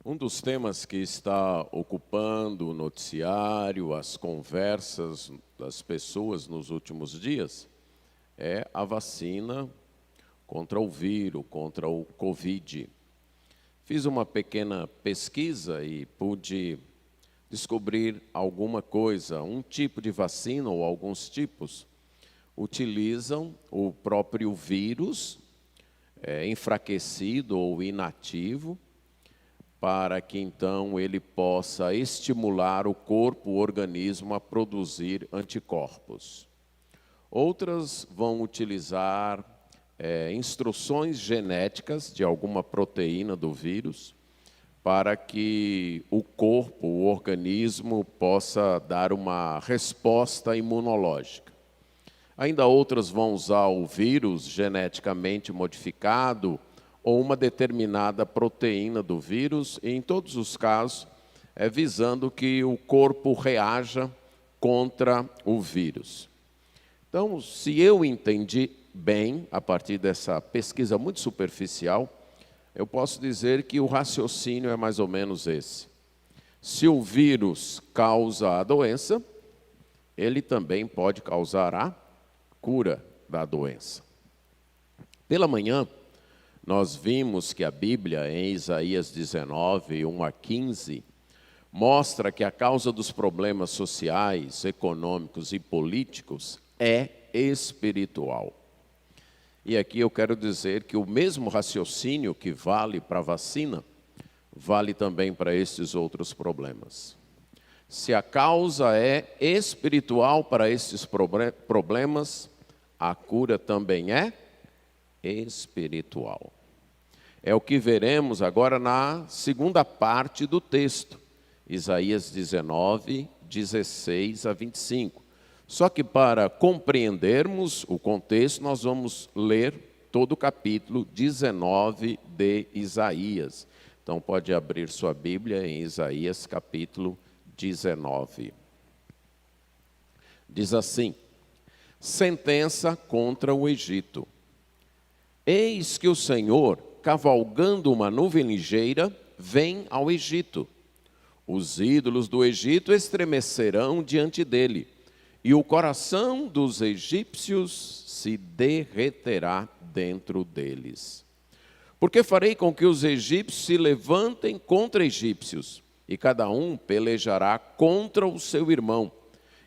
Um dos temas que está ocupando o noticiário, as conversas das pessoas nos últimos dias, é a vacina contra o vírus, contra o Covid. Fiz uma pequena pesquisa e pude descobrir alguma coisa. Um tipo de vacina, ou alguns tipos, utilizam o próprio vírus, enfraquecido ou inativo, para que então ele possa estimular o corpo, o organismo a produzir anticorpos. Outras vão utilizar instruções genéticas de alguma proteína do vírus, para que o corpo, o organismo, possa dar uma resposta imunológica. Ainda outras vão usar o vírus geneticamente modificado, ou uma determinada proteína do vírus, e em todos os casos, visando que o corpo reaja contra o vírus. Então, se eu entendi bem, a partir dessa pesquisa muito superficial, eu posso dizer que o raciocínio é mais ou menos esse. Se o vírus causa a doença, ele também pode causar a cura da doença. Pela manhã, nós vimos que a Bíblia, em Isaías 19, 1 a 15, mostra que a causa dos problemas sociais, econômicos e políticos é espiritual. E aqui eu quero dizer que o mesmo raciocínio que vale para a vacina, vale também para esses outros problemas. Se a causa é espiritual para esses problemas, a cura também é espiritual. É o que veremos agora na segunda parte do texto, Isaías 19, 16 a 25. Só que para compreendermos o contexto, nós vamos ler todo o capítulo 19 de Isaías. Então pode abrir sua Bíblia em Isaías capítulo 19. Diz assim: sentença contra o Egito. Eis que o Senhor, cavalgando uma nuvem ligeira, vem ao Egito. Os ídolos do Egito estremecerão diante dele, e o coração dos egípcios se derreterá dentro deles. Porque farei com que os egípcios se levantem contra egípcios, e cada um pelejará contra o seu irmão,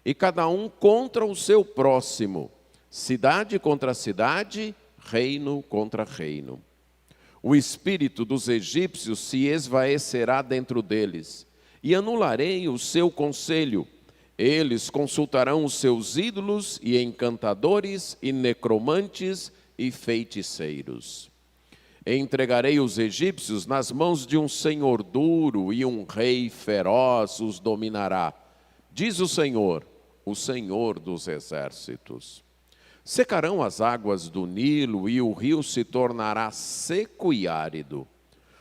e cada um contra o seu próximo, cidade contra cidade, reino contra reino. O espírito dos egípcios se esvaecerá dentro deles, e anularei o seu conselho. Eles consultarão os seus ídolos e encantadores e necromantes e feiticeiros. Entregarei os egípcios nas mãos de um senhor duro, e um rei feroz os dominará. Diz o Senhor dos exércitos. Secarão as águas do Nilo, e o rio se tornará seco e árido.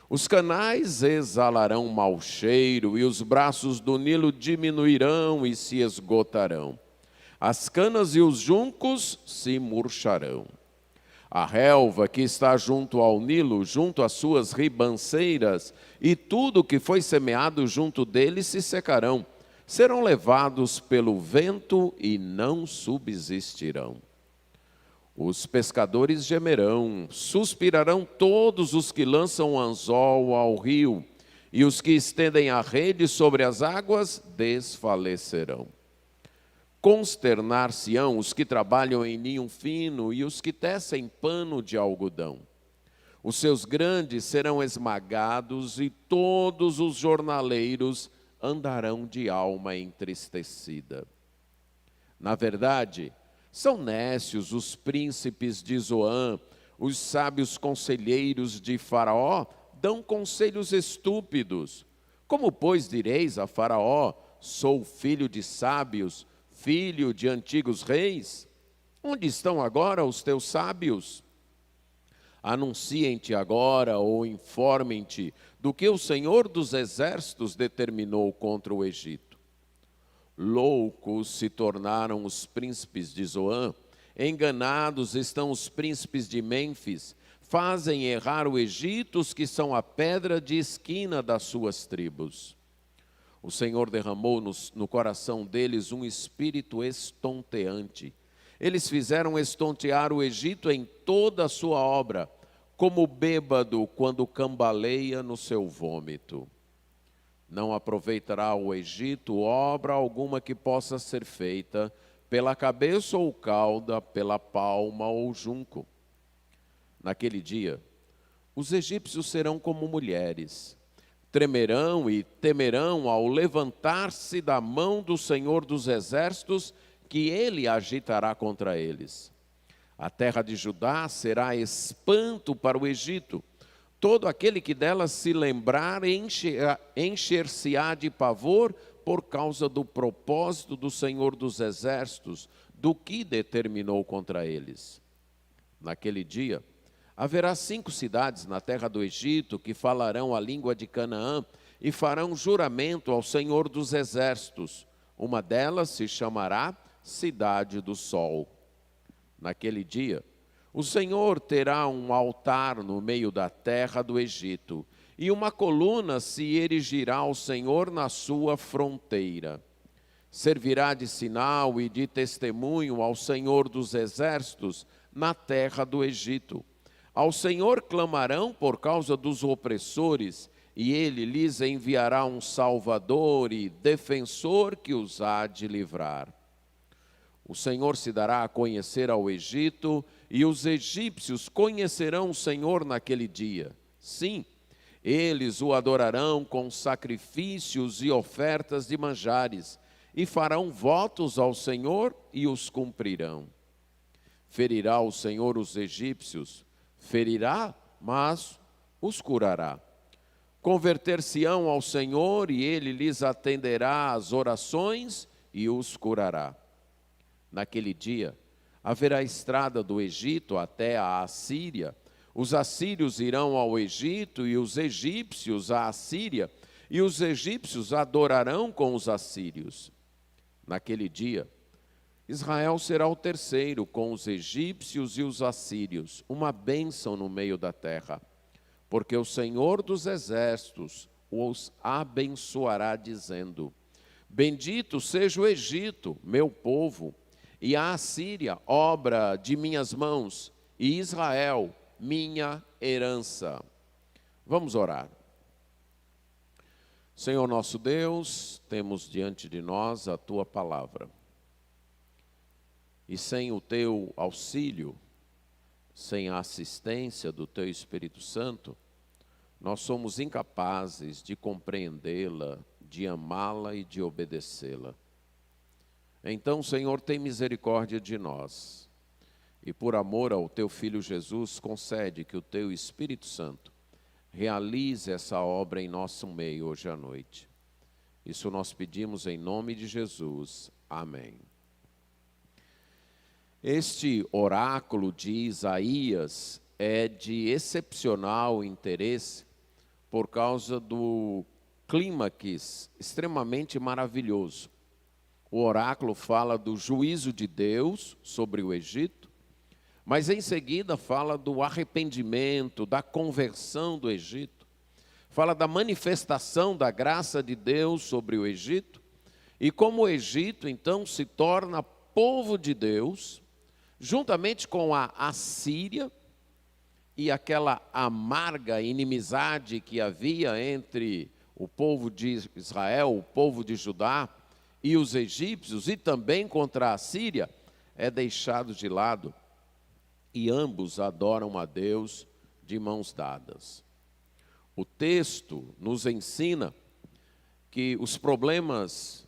Os canais exalarão mau cheiro, e os braços do Nilo diminuirão e se esgotarão. As canas e os juncos se murcharão. A relva que está junto ao Nilo, junto às suas ribanceiras, e tudo que foi semeado junto dele se secarão. Serão levados pelo vento e não subsistirão. Os pescadores gemerão, suspirarão todos os que lançam anzol ao rio, e os que estendem a rede sobre as águas desfalecerão. Consternar-se-ão os que trabalham em ninho fino e os que tecem pano de algodão. Os seus grandes serão esmagados, e todos os jornaleiros andarão de alma entristecida. Na verdade, são nécios os príncipes de Zoan, os sábios conselheiros de Faraó dão conselhos estúpidos. Como, pois, direis a Faraó: sou filho de sábios, filho de antigos reis? Onde estão agora os teus sábios? Anunciem-te agora ou informem-te do que o Senhor dos exércitos determinou contra o Egito. Loucos se tornaram os príncipes de Zoan, enganados estão os príncipes de Mênfis. fazem errar o Egito os que são a pedra de esquina das suas tribos. O Senhor derramou no coração deles um espírito estonteante. Eles fizeram estontear o Egito em toda a sua obra, como bêbado quando cambaleia no seu vômito. Não aproveitará o Egito obra alguma que possa ser feita pela cabeça ou cauda, pela palma ou junco. Naquele dia, os egípcios serão como mulheres, tremerão e temerão ao levantar-se da mão do Senhor dos Exércitos, que ele agitará contra eles. A terra de Judá será espanto para o Egito. Todo aquele que dela se lembrar encher-se-á de pavor por causa do propósito do Senhor dos Exércitos, do que determinou contra eles. Naquele dia, haverá 5 cidades na terra do Egito que falarão a língua de Canaã e farão juramento ao Senhor dos Exércitos. Uma delas se chamará Cidade do Sol. Naquele dia, o Senhor terá um altar no meio da terra do Egito, e uma coluna se erigirá ao Senhor na sua fronteira. Servirá de sinal e de testemunho ao Senhor dos Exércitos na terra do Egito. Ao Senhor clamarão por causa dos opressores, e ele lhes enviará um Salvador e defensor que os há de livrar. O Senhor se dará a conhecer ao Egito, e os egípcios conhecerão o Senhor naquele dia. Sim, eles o adorarão com sacrifícios e ofertas de manjares, e farão votos ao Senhor e os cumprirão. Ferirá o Senhor os egípcios, ferirá, mas os curará. Converter-se-ão ao Senhor, e ele lhes atenderá às orações e os curará. Naquele dia, haverá estrada do Egito até a Assíria. Os assírios irão ao Egito e os egípcios à Assíria, e os egípcios adorarão com os assírios. Naquele dia, Israel será o terceiro com os egípcios e os assírios, uma bênção no meio da terra, porque o Senhor dos Exércitos os abençoará, dizendo: Bendito seja o Egito, meu povo, e a Assíria, obra de minhas mãos, e Israel, minha herança. Vamos orar. Senhor nosso Deus, temos diante de nós a Tua palavra. E sem o Teu auxílio, sem a assistência do Teu Espírito Santo, nós somos incapazes de compreendê-la, de amá-la e de obedecê-la. Então, Senhor, tem misericórdia de nós. E por amor ao Teu Filho Jesus, concede que o Teu Espírito Santo realize essa obra em nosso meio hoje à noite. Isso nós pedimos em nome de Jesus. Amém. Este oráculo de Isaías é de excepcional interesse por causa do clímax extremamente maravilhoso. O oráculo fala do juízo de Deus sobre o Egito, mas em seguida fala do arrependimento, da conversão do Egito, fala da manifestação da graça de Deus sobre o Egito, e como o Egito então se torna povo de Deus, juntamente com a Assíria e aquela amarga inimizade que havia entre o povo de Israel, o povo de Judá, e os egípcios, e também contra a Síria, é deixado de lado, e ambos adoram a Deus de mãos dadas. O texto nos ensina que os problemas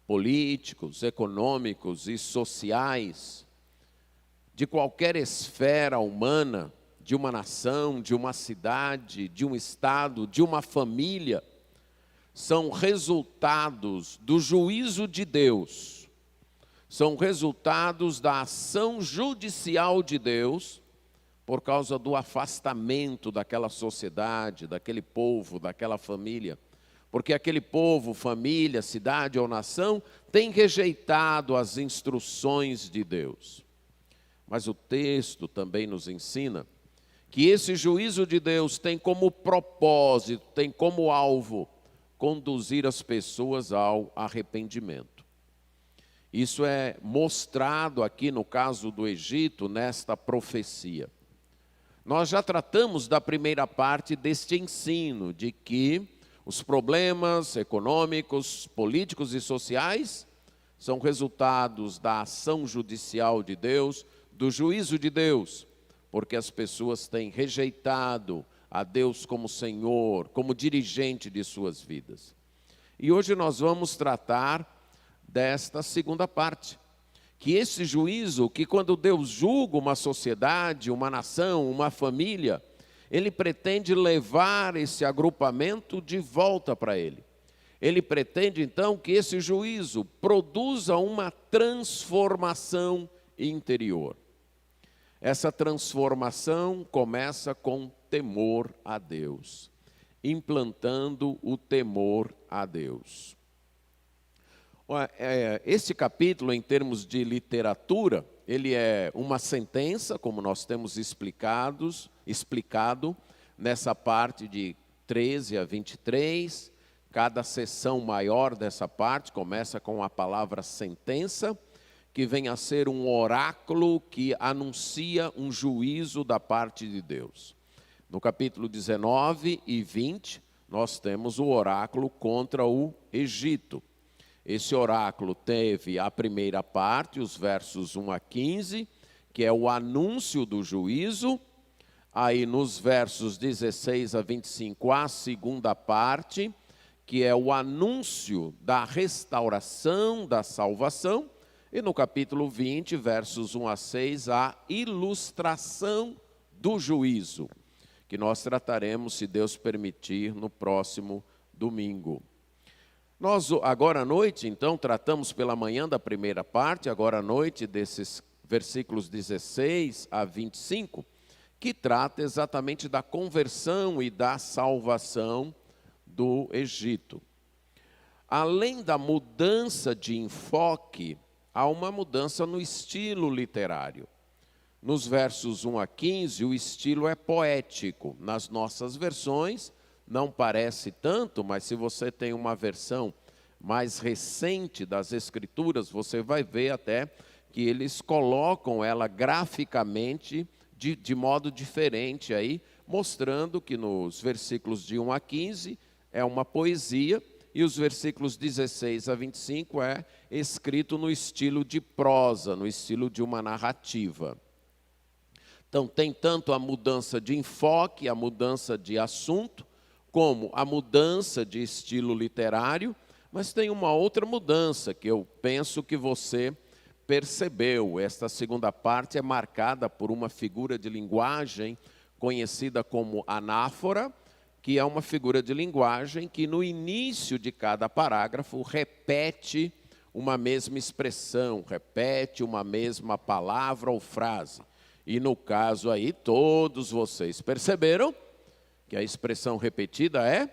políticos, econômicos e sociais de qualquer esfera humana, de uma nação, de uma cidade, de um estado, de uma família, são resultados do juízo de Deus, são resultados da ação judicial de Deus, por causa do afastamento daquela sociedade, daquele povo, daquela família. Porque aquele povo, família, cidade ou nação tem rejeitado as instruções de Deus. Mas o texto também nos ensina que esse juízo de Deus tem como propósito, tem como alvo, conduzir as pessoas ao arrependimento. Isso é mostrado aqui no caso do Egito, nesta profecia. Nós já tratamos da primeira parte deste ensino, de que os problemas econômicos, políticos e sociais são resultados da ação judicial de Deus, do juízo de Deus, porque as pessoas têm rejeitado a Deus como Senhor, como dirigente de suas vidas. E hoje nós vamos tratar desta segunda parte, que esse juízo, que quando Deus julga uma sociedade, uma nação, uma família, Ele pretende levar esse agrupamento de volta para Ele. Ele pretende então que esse juízo produza uma transformação interior. Essa transformação começa com temor a Deus, implantando o temor a Deus. Esse capítulo, em termos de literatura, ele é uma sentença, como nós temos explicado nessa parte de 13 a 23. Cada seção maior dessa parte começa com a palavra sentença, que vem a ser um oráculo que anuncia um juízo da parte de Deus. No capítulo 19 e 20, nós temos o oráculo contra o Egito. Esse oráculo teve a primeira parte, os versos 1 a 15, que é o anúncio do juízo. Aí nos versos 16 a 25, a segunda parte, que é o anúncio da restauração, da salvação. E no capítulo 20, versos 1 a 6, a ilustração do juízo, que nós trataremos, se Deus permitir, no próximo domingo. Nós, agora à noite, então, tratamos pela manhã da primeira parte, agora à noite, desses versículos 16 a 25, que trata exatamente da conversão e da salvação do Egito. Além da mudança de enfoque, há uma mudança no estilo literário. Nos versos 1 a 15, o estilo é poético. Nas nossas versões, não parece tanto, mas se você tem uma versão mais recente das Escrituras, você vai ver até que eles colocam ela graficamente de modo diferente aí, mostrando que nos versículos de 1 a 15 é uma poesia, e os versículos 16 a 25 é escrito no estilo de prosa, no estilo de uma narrativa. Então tem tanto a mudança de enfoque, a mudança de assunto, como a mudança de estilo literário, mas tem uma outra mudança que eu penso que você percebeu. Esta segunda parte é marcada por uma figura de linguagem conhecida como anáfora, que é uma figura de linguagem que no início de cada parágrafo repete uma mesma expressão, repete uma mesma palavra ou frase. E no caso aí, todos vocês perceberam que a expressão repetida é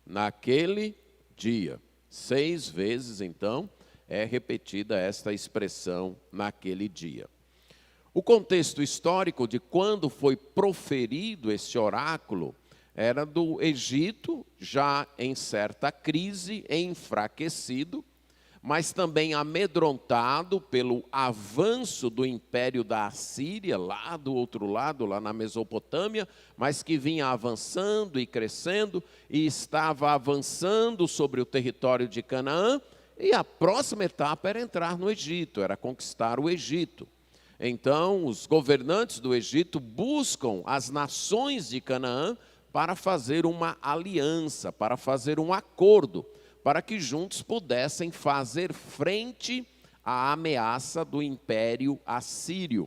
naquele dia. 6 vezes, então, é repetida esta expressão naquele dia. O contexto histórico de quando foi proferido esse oráculo era do Egito, já em certa crise, enfraquecido, mas também amedrontado pelo avanço do império da Assíria, lá do outro lado, lá na Mesopotâmia, mas que vinha avançando e crescendo, e estava avançando sobre o território de Canaã, e a próxima etapa era entrar no Egito, era conquistar o Egito. Então, os governantes do Egito buscam as nações de Canaã para fazer uma aliança, para fazer um acordo, para que juntos pudessem fazer frente à ameaça do império assírio.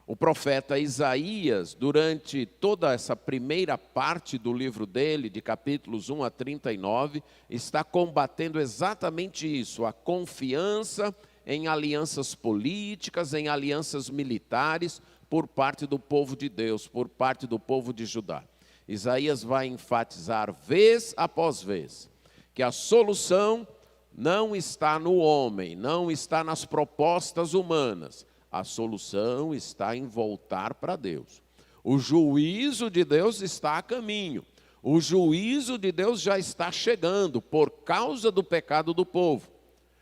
O profeta Isaías, durante toda essa primeira parte do livro dele, de capítulos 1 a 39, está combatendo exatamente isso, a confiança em alianças políticas, em alianças militares, por parte do povo de Deus, por parte do povo de Judá. Isaías vai enfatizar vez após vez que a solução não está no homem, não está nas propostas humanas. A solução está em voltar para Deus. O juízo de Deus está a caminho. O juízo de Deus já está chegando por causa do pecado do povo.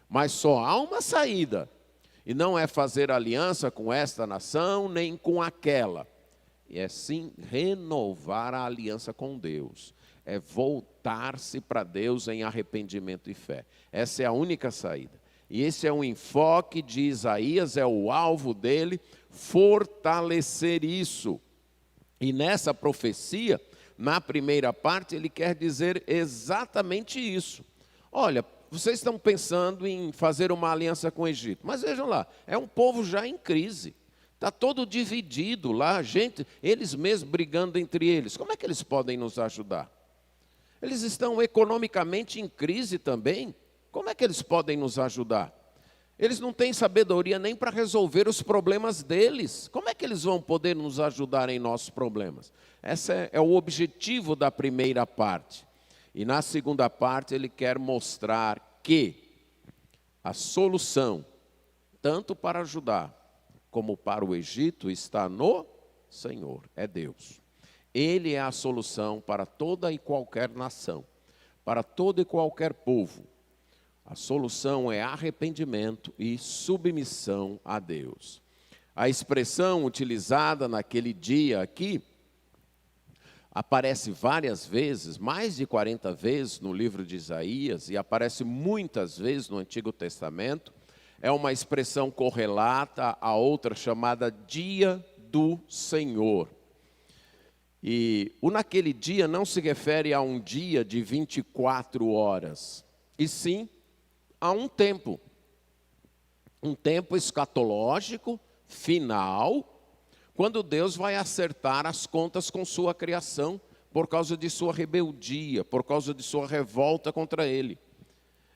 Mas só há uma saída. E não é fazer aliança com esta nação, nem com aquela. E é sim renovar a aliança com Deus. É voltar-se para Deus em arrependimento e fé. Essa é a única saída. E esse é o enfoque de Isaías, é o alvo dele, fortalecer isso. E nessa profecia, na primeira parte, ele quer dizer exatamente isso. Olha, vocês estão pensando em fazer uma aliança com o Egito, mas vejam lá, é um povo já em crise. Está todo dividido lá, gente, eles mesmos brigando entre eles. Como é que eles podem nos ajudar? Eles estão economicamente em crise também. Como é que eles podem nos ajudar? Eles não têm sabedoria nem para resolver os problemas deles. Como é que eles vão poder nos ajudar em nossos problemas? Esse é o objetivo da primeira parte. E na segunda parte ele quer mostrar que a solução, tanto para Judá como para o Egito, está no Senhor, é Deus. Ele é a solução para toda e qualquer nação, para todo e qualquer povo. A solução é arrependimento e submissão a Deus. A expressão utilizada naquele dia aqui aparece várias vezes, mais de 40 vezes no livro de Isaías, e aparece muitas vezes no Antigo Testamento. É uma expressão correlata a outra chamada Dia do Senhor. E o naquele dia não se refere a um dia de 24 horas, e sim a um tempo escatológico, final, quando Deus vai acertar as contas com sua criação, por causa de sua rebeldia, por causa de sua revolta contra Ele.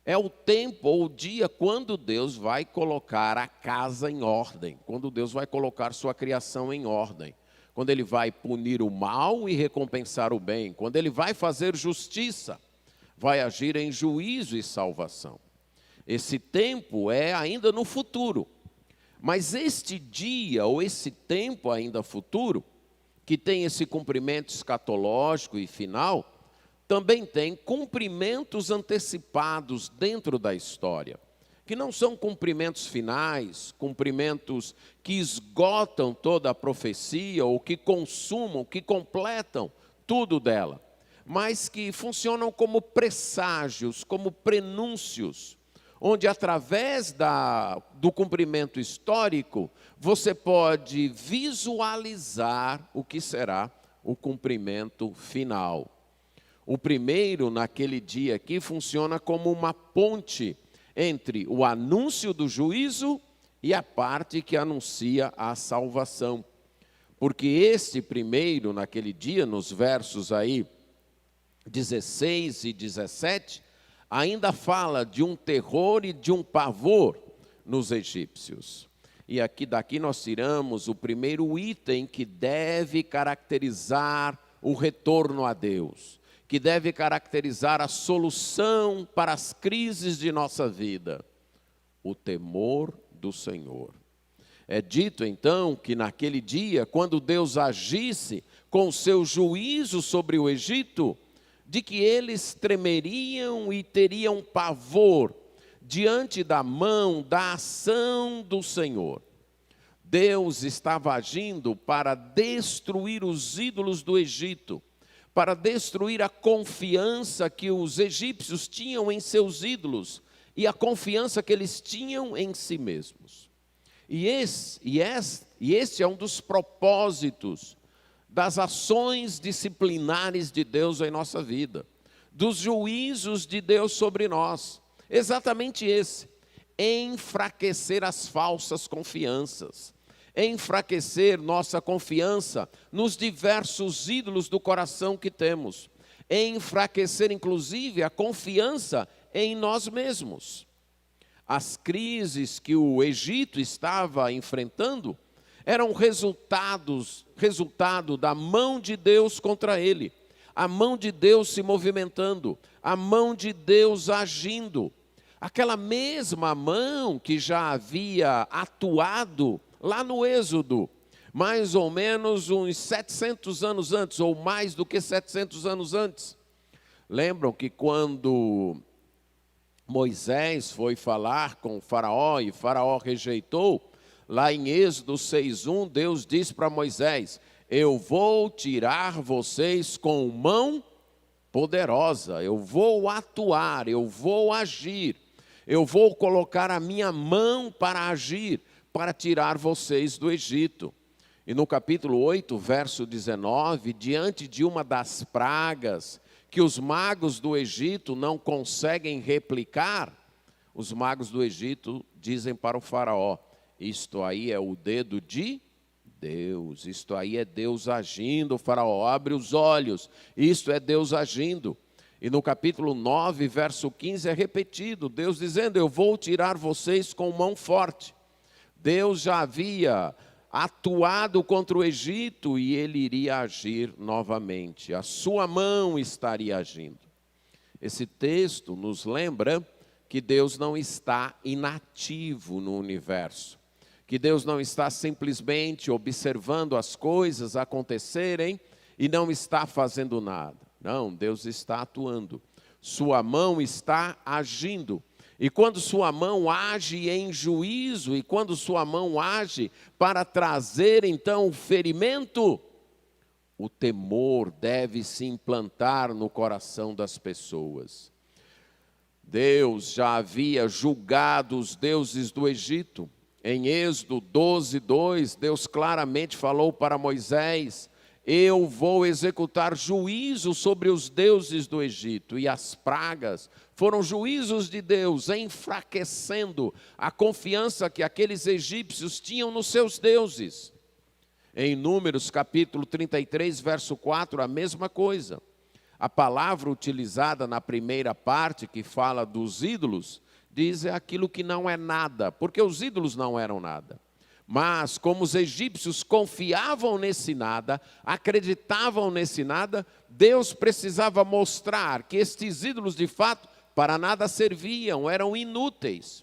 É o tempo ou o dia quando Deus vai colocar a casa em ordem, quando Deus vai colocar sua criação em ordem, quando Ele vai punir o mal e recompensar o bem, quando Ele vai fazer justiça, vai agir em juízo e salvação. Esse tempo é ainda no futuro. Mas este dia, ou esse tempo ainda futuro, que tem esse cumprimento escatológico e final, também tem cumprimentos antecipados dentro da história, que não são cumprimentos finais, cumprimentos que esgotam toda a profecia, ou que consumam, que completam tudo dela, mas que funcionam como presságios, como prenúncios, onde através do cumprimento histórico, você pode visualizar o que será o cumprimento final. O primeiro, naquele dia aqui, funciona como uma ponte entre o anúncio do juízo e a parte que anuncia a salvação. Porque este primeiro, naquele dia, nos versos aí 16 e 17, ainda fala de um terror e de um pavor nos egípcios. E daqui nós tiramos o primeiro item que deve caracterizar o retorno a Deus, que deve caracterizar a solução para as crises de nossa vida: o temor do Senhor. É dito então que naquele dia, quando Deus agisse com o seu juízo sobre o Egito, de que eles tremeriam e teriam pavor diante da mão, da ação do Senhor. Deus estava agindo para destruir os ídolos do Egito, para destruir a confiança que os egípcios tinham em seus ídolos e a confiança que eles tinham em si mesmos. E esse é um dos propósitos das ações disciplinares de Deus em nossa vida, dos juízos de Deus sobre nós. Exatamente esse: enfraquecer as falsas confianças, enfraquecer nossa confiança nos diversos ídolos do coração que temos, enfraquecer inclusive a confiança em nós mesmos. As crises que o Egito estava enfrentando eram resultado da mão de Deus contra ele, a mão de Deus se movimentando, a mão de Deus agindo. Aquela mesma mão que já havia atuado lá no Êxodo, mais ou menos uns 700 anos antes, ou mais do que 700 anos antes. Lembram que quando Moisés foi falar com o faraó e Faraó rejeitou, lá em Êxodo 6:1, Deus disse para Moisés: eu vou tirar vocês com mão poderosa, eu vou atuar, eu vou agir, eu vou colocar a minha mão para agir, para tirar vocês do Egito. E no capítulo 8, verso 19, diante de uma das pragas que os magos do Egito não conseguem replicar, os magos do Egito dizem para o faraó: isto aí é o dedo de Deus, isto aí é Deus agindo. O faraó abre os olhos, isto é Deus agindo. E no capítulo 9, verso 15 é repetido, Deus dizendo: eu vou tirar vocês com mão forte. Deus já havia atuado contra o Egito e ele iria agir novamente. A sua mão estaria agindo. Esse texto nos lembra que Deus não está inativo no universo, que Deus não está simplesmente observando as coisas acontecerem e não está fazendo nada. Não, Deus está atuando. Sua mão está agindo. E quando sua mão age em juízo, e quando sua mão age para trazer então o ferimento, o temor deve se implantar no coração das pessoas. Deus já havia julgado os deuses do Egito. Em Êxodo 12:2, Deus claramente falou para Moisés: eu vou executar juízo sobre os deuses do Egito. E as pragas foram juízos de Deus, enfraquecendo a confiança que aqueles egípcios tinham nos seus deuses. Em Números capítulo 33, verso 4, a mesma coisa. A palavra utilizada na primeira parte, que fala dos ídolos, diz aquilo que não é nada, porque os ídolos não eram nada. Mas como os egípcios confiavam nesse nada, acreditavam nesse nada, Deus precisava mostrar que estes ídolos de fato para nada serviam, eram inúteis,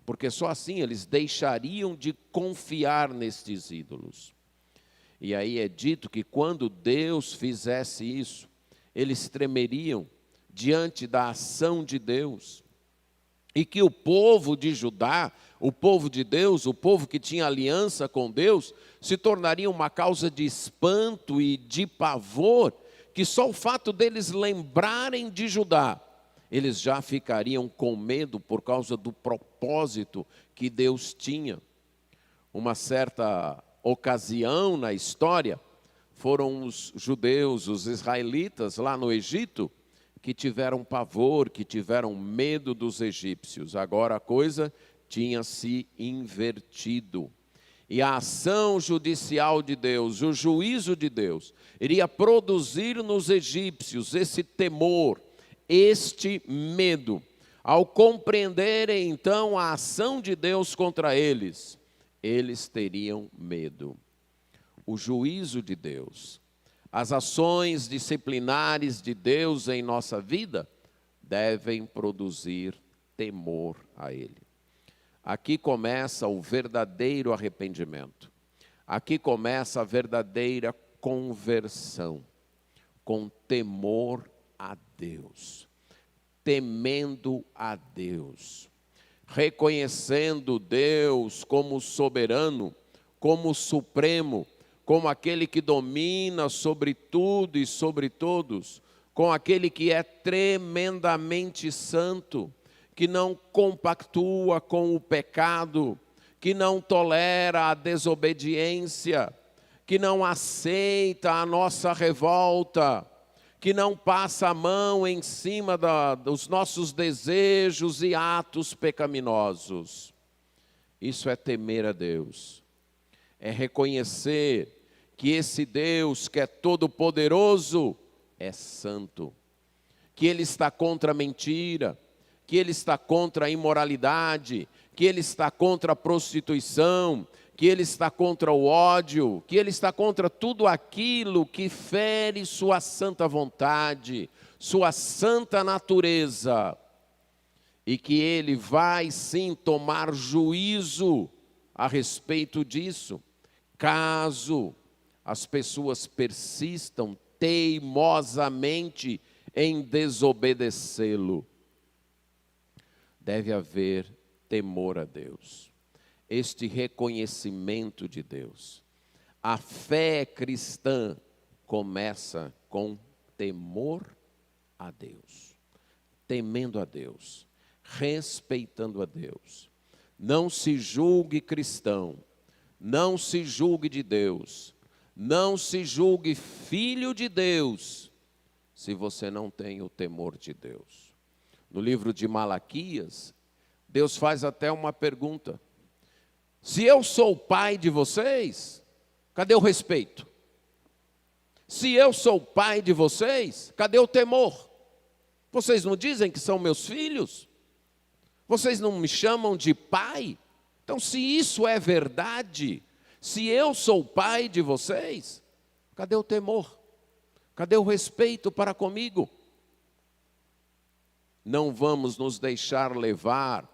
porque só assim eles deixariam de confiar nestes ídolos. E aí é dito que quando Deus fizesse isso, eles tremeriam diante da ação de Deus. E que o povo de Judá, o povo de Deus, o povo que tinha aliança com Deus, se tornaria uma causa de espanto e de pavor, que só o fato deles lembrarem de Judá, eles já ficariam com medo por causa do propósito que Deus tinha. Uma certa ocasião na história, foram os judeus, os israelitas lá no Egito, que tiveram pavor, que tiveram medo dos egípcios. Agora a coisa tinha se invertido. E a ação judicial de Deus, o juízo de Deus, iria produzir nos egípcios esse temor, este medo. Ao compreenderem então a ação de Deus contra eles, eles teriam medo. O juízo de Deus, as ações disciplinares de Deus em nossa vida devem produzir temor a Ele. Aqui começa o verdadeiro arrependimento. Aqui começa a verdadeira conversão, com temor a Deus, temendo a Deus, reconhecendo Deus como soberano, como supremo, como aquele que domina sobre tudo e sobre todos, com aquele que é tremendamente santo, que não compactua com o pecado, que não tolera a desobediência, que não aceita a nossa revolta, que não passa a mão em cima dos nossos desejos e atos pecaminosos. Isso é temer a Deus, é reconhecer que esse Deus que é todo-poderoso é santo, que Ele está contra a mentira, que Ele está contra a imoralidade, que Ele está contra a prostituição, que Ele está contra o ódio, que Ele está contra tudo aquilo que fere sua santa vontade, sua santa natureza, e que Ele vai sim tomar juízo a respeito disso. Caso as pessoas persistam teimosamente em desobedecê-lo, deve haver temor a Deus, este reconhecimento de Deus. A fé cristã começa com temor a Deus, temendo a Deus, respeitando a Deus. Não se julgue cristão, não se julgue de Deus, não se julgue filho de Deus, se você não tem o temor de Deus. No livro de Malaquias, Deus faz até uma pergunta: se eu sou o pai de vocês, cadê o respeito? Se eu sou o pai de vocês, cadê o temor? Vocês não dizem que são meus filhos? Vocês não me chamam de pai? Então, se isso é verdade, se eu sou o pai de vocês, cadê o temor? Cadê o respeito para comigo? Não vamos nos deixar levar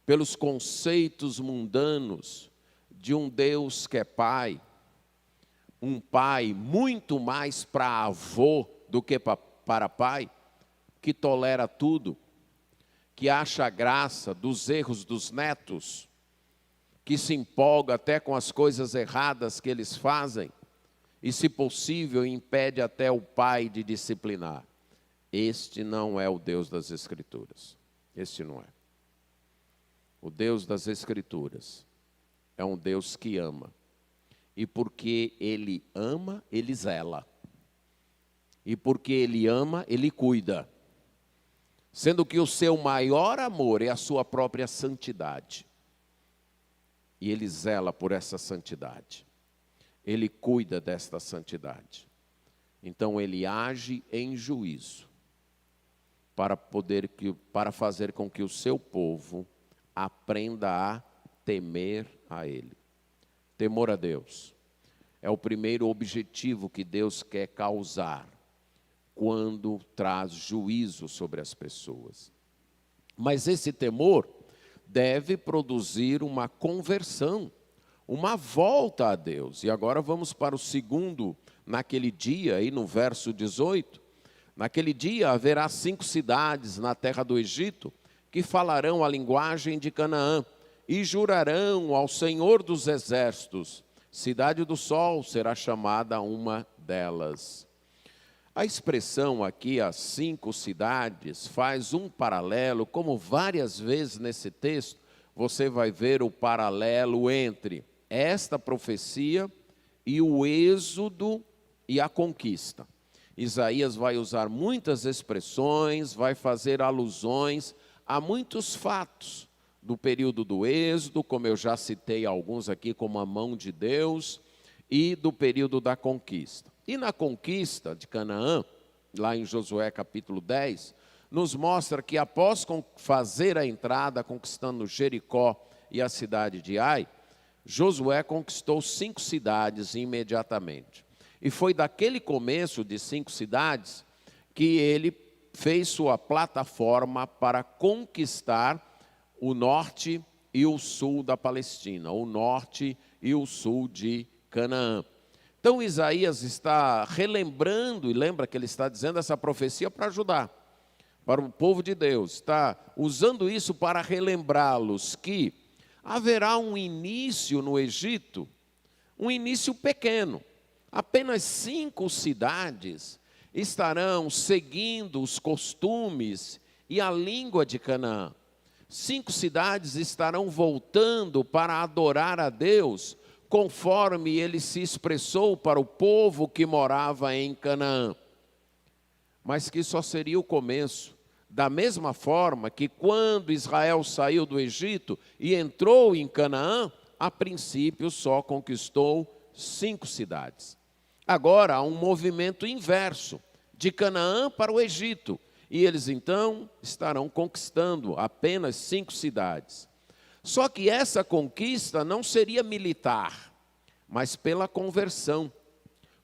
pelos conceitos mundanos de um Deus que é pai, um pai muito mais para avô do que para pai, que tolera tudo, que acha graça dos erros dos netos, que se empolga até com as coisas erradas que eles fazem, e, se possível, impede até o pai de disciplinar. Este não é o Deus das Escrituras. Este não é. O Deus das Escrituras é um Deus que ama. E porque Ele ama, Ele zela. E porque Ele ama, Ele cuida. Sendo que o seu maior amor é a sua própria santidade. E Ele zela por essa santidade. Ele cuida desta santidade. Então Ele age em juízo para fazer com que o seu povo aprenda a temer a Ele. Temor a Deus é o primeiro objetivo que Deus quer causar quando traz juízo sobre as pessoas. Mas esse temor deve produzir uma conversão, uma volta a Deus. E agora vamos para o segundo, naquele dia, aí no verso 18. Naquele dia haverá 5 cidades na terra do Egito que falarão a linguagem de Canaã e jurarão ao Senhor dos Exércitos. Cidade do Sol será chamada uma delas. A expressão aqui, as 5 cidades, faz um paralelo, como várias vezes nesse texto, você vai ver o paralelo entre esta profecia e o êxodo e a conquista. Isaías vai usar muitas expressões, vai fazer alusões a muitos fatos do período do êxodo, como eu já citei alguns aqui, como a mão de Deus, e do período da conquista. E na conquista de Canaã, lá em Josué capítulo 10, nos mostra que após fazer a entrada, conquistando Jericó e a cidade de Ai, Josué conquistou 5 cidades imediatamente. E foi daquele começo de 5 cidades que ele fez sua plataforma para conquistar o norte e o sul da Palestina, o norte e o sul de Canaã. Então Isaías está relembrando, e lembra que ele está dizendo essa profecia para ajudar, para o povo de Deus, está usando isso para relembrá-los que haverá um início no Egito, um início pequeno. Apenas 5 cidades estarão seguindo os costumes e a língua de Canaã. 5 cidades estarão voltando para adorar a Deus, conforme ele se expressou para o povo que morava em Canaã. Mas que só seria o começo. Da mesma forma que quando Israel saiu do Egito e entrou em Canaã, a princípio só conquistou 5 cidades. Agora há um movimento inverso, de Canaã para o Egito. E eles então estarão conquistando apenas 5 cidades. Só que essa conquista não seria militar, mas pela conversão.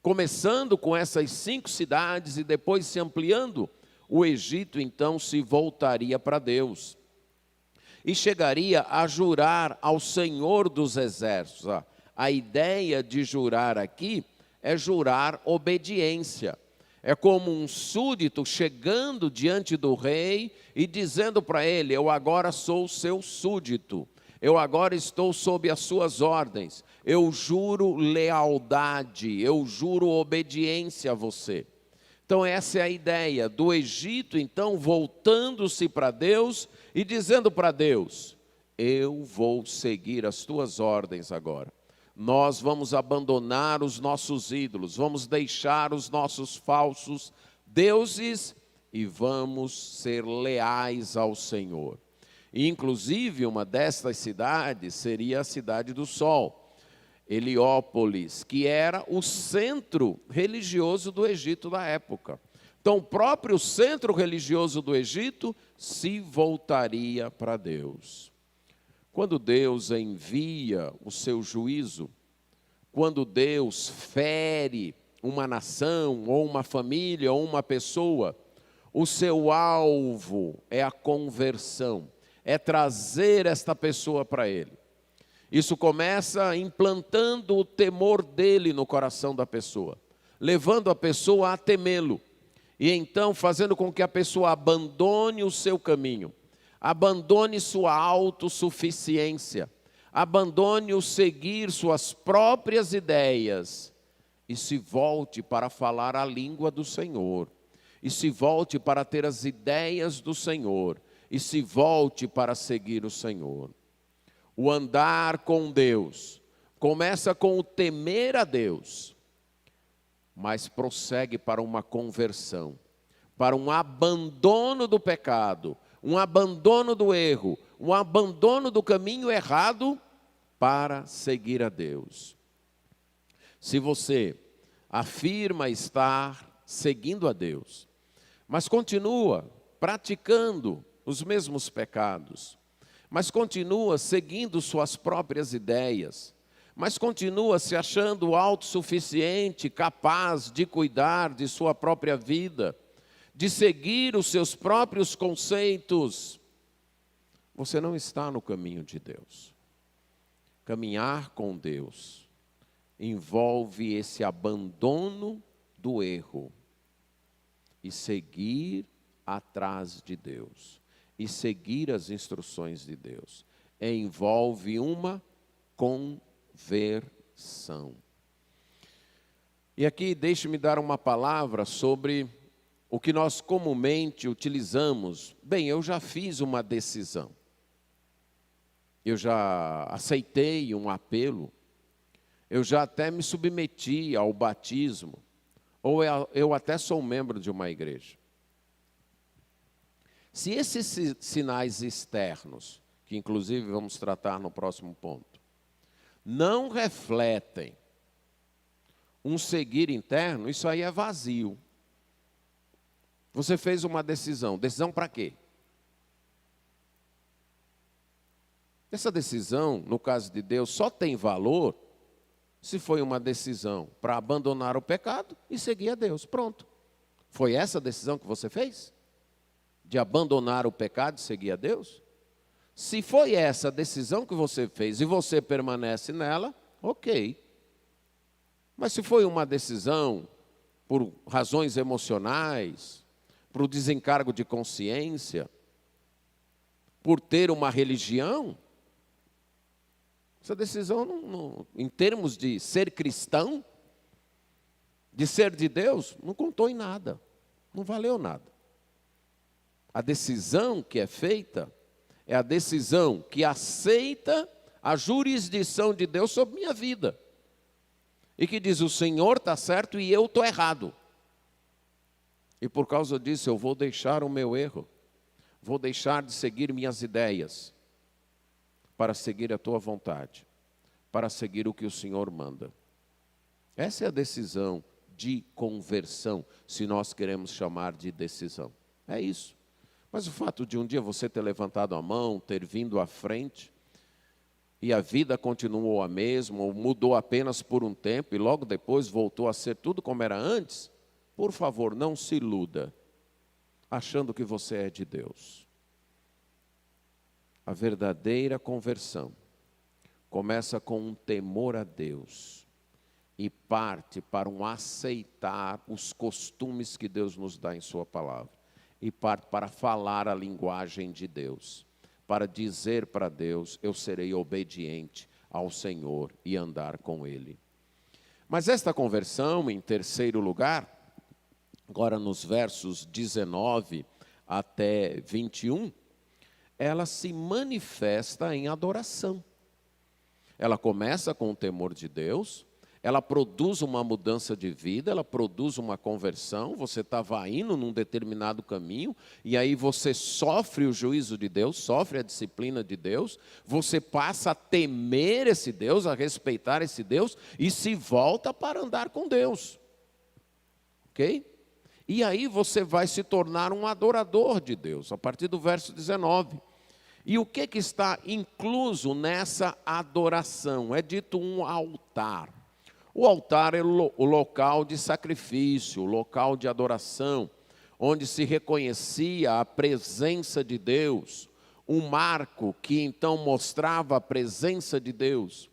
Começando com essas 5 cidades e depois se ampliando, o Egito então se voltaria para Deus. E chegaria a jurar ao Senhor dos Exércitos, A ideia de jurar aqui é jurar obediência. É como um súdito chegando diante do rei e dizendo para ele: eu agora sou seu súdito, eu agora estou sob as suas ordens, eu juro lealdade, eu juro obediência a você. Então essa é a ideia do Egito, então, voltando-se para Deus e dizendo para Deus: eu vou seguir as tuas ordens agora. Nós vamos abandonar os nossos ídolos, vamos deixar os nossos falsos deuses e vamos ser leais ao Senhor. Inclusive, uma destas cidades seria a cidade do Sol, Heliópolis, que era o centro religioso do Egito da época. Então, o próprio centro religioso do Egito se voltaria para Deus. Quando Deus envia o seu juízo, quando Deus fere uma nação, ou uma família, ou uma pessoa, o seu alvo é a conversão, é trazer esta pessoa para Ele. Isso começa implantando o temor dele no coração da pessoa, levando a pessoa a temê-lo, e então fazendo com que a pessoa abandone o seu caminho, abandone sua autossuficiência, abandone o seguir suas próprias ideias e se volte para falar a língua do Senhor, e se volte para ter as ideias do Senhor, e se volte para seguir o Senhor. O andar com Deus começa com o temer a Deus, mas prossegue para uma conversão, para um abandono do pecado, um abandono do erro, um abandono do caminho errado para seguir a Deus. Se você afirma estar seguindo a Deus, mas continua praticando os mesmos pecados, mas continua seguindo suas próprias ideias, mas continua se achando autossuficiente, capaz de cuidar de sua própria vida, de seguir os seus próprios conceitos, você não está no caminho de Deus. Caminhar com Deus envolve esse abandono do erro e seguir atrás de Deus, e seguir as instruções de Deus. Envolve uma conversão. E aqui deixe-me dar uma palavra sobre o que nós comumente utilizamos. Bem, eu já fiz uma decisão. Eu já aceitei um apelo. Eu já até me submeti ao batismo. Ou eu até sou membro de uma igreja. Se esses sinais externos, que inclusive vamos tratar no próximo ponto, não refletem um seguir interno, isso aí é vazio. Você fez uma decisão. Decisão para quê? Essa decisão, no caso de Deus, só tem valor se foi uma decisão para abandonar o pecado e seguir a Deus. Pronto. Foi essa a decisão que você fez? De abandonar o pecado e seguir a Deus? Se foi essa a decisão que você fez e você permanece nela, ok. Mas se foi uma decisão por razões emocionais, por desencargo de consciência, por ter uma religião, essa decisão, em termos de ser cristão, de ser de Deus, não contou em nada, não valeu nada. A decisão que é feita é a decisão que aceita a jurisdição de Deus sobre minha vida. E que diz: o Senhor está certo e eu estou errado. E por causa disso eu vou deixar o meu erro. Vou deixar de seguir minhas ideias para seguir a tua vontade, para seguir o que o Senhor manda. Essa é a decisão de conversão, se nós queremos chamar de decisão. É isso. Mas o fato de um dia você ter levantado a mão, ter vindo à frente, e a vida continuou a mesma, ou mudou apenas por um tempo, e logo depois voltou a ser tudo como era antes, por favor, não se iluda, achando que você é de Deus. A verdadeira conversão começa com um temor a Deus e parte para um aceitar os costumes que Deus nos dá em sua palavra. E parte para falar a linguagem de Deus, para dizer para Deus: eu serei obediente ao Senhor e andar com Ele. Mas esta conversão, em terceiro lugar, agora nos versos 19 até 21, ela se manifesta em adoração. Ela começa com o temor de Deus, ela produz uma mudança de vida, ela produz uma conversão. Você estava indo num determinado caminho, e aí você sofre o juízo de Deus, sofre a disciplina de Deus, você passa a temer esse Deus, a respeitar esse Deus, e se volta para andar com Deus. Ok? E aí você vai se tornar um adorador de Deus, a partir do verso 19. E o que está incluso nessa adoração? É dito um altar. O altar é o local de sacrifício, o local de adoração, onde se reconhecia a presença de Deus, um marco que então mostrava a presença de Deus.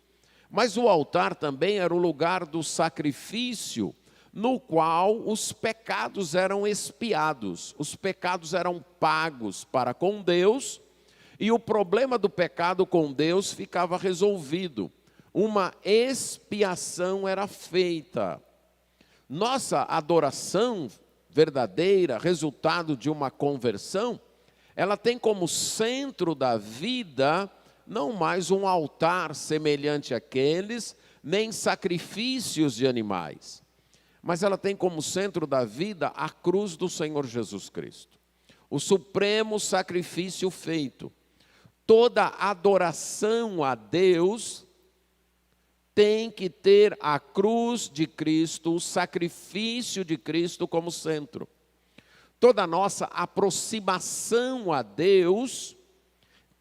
Mas o altar também era o lugar do sacrifício, no qual os pecados eram expiados, os pecados eram pagos para com Deus, e o problema do pecado com Deus ficava resolvido. Uma expiação era feita. Nossa adoração verdadeira, resultado de uma conversão, ela tem como centro da vida não mais um altar semelhante àqueles, nem sacrifícios de animais, mas ela tem como centro da vida a cruz do Senhor Jesus Cristo, o supremo sacrifício feito. Toda adoração a Deus tem que ter a cruz de Cristo, o sacrifício de Cristo como centro. Toda nossa aproximação a Deus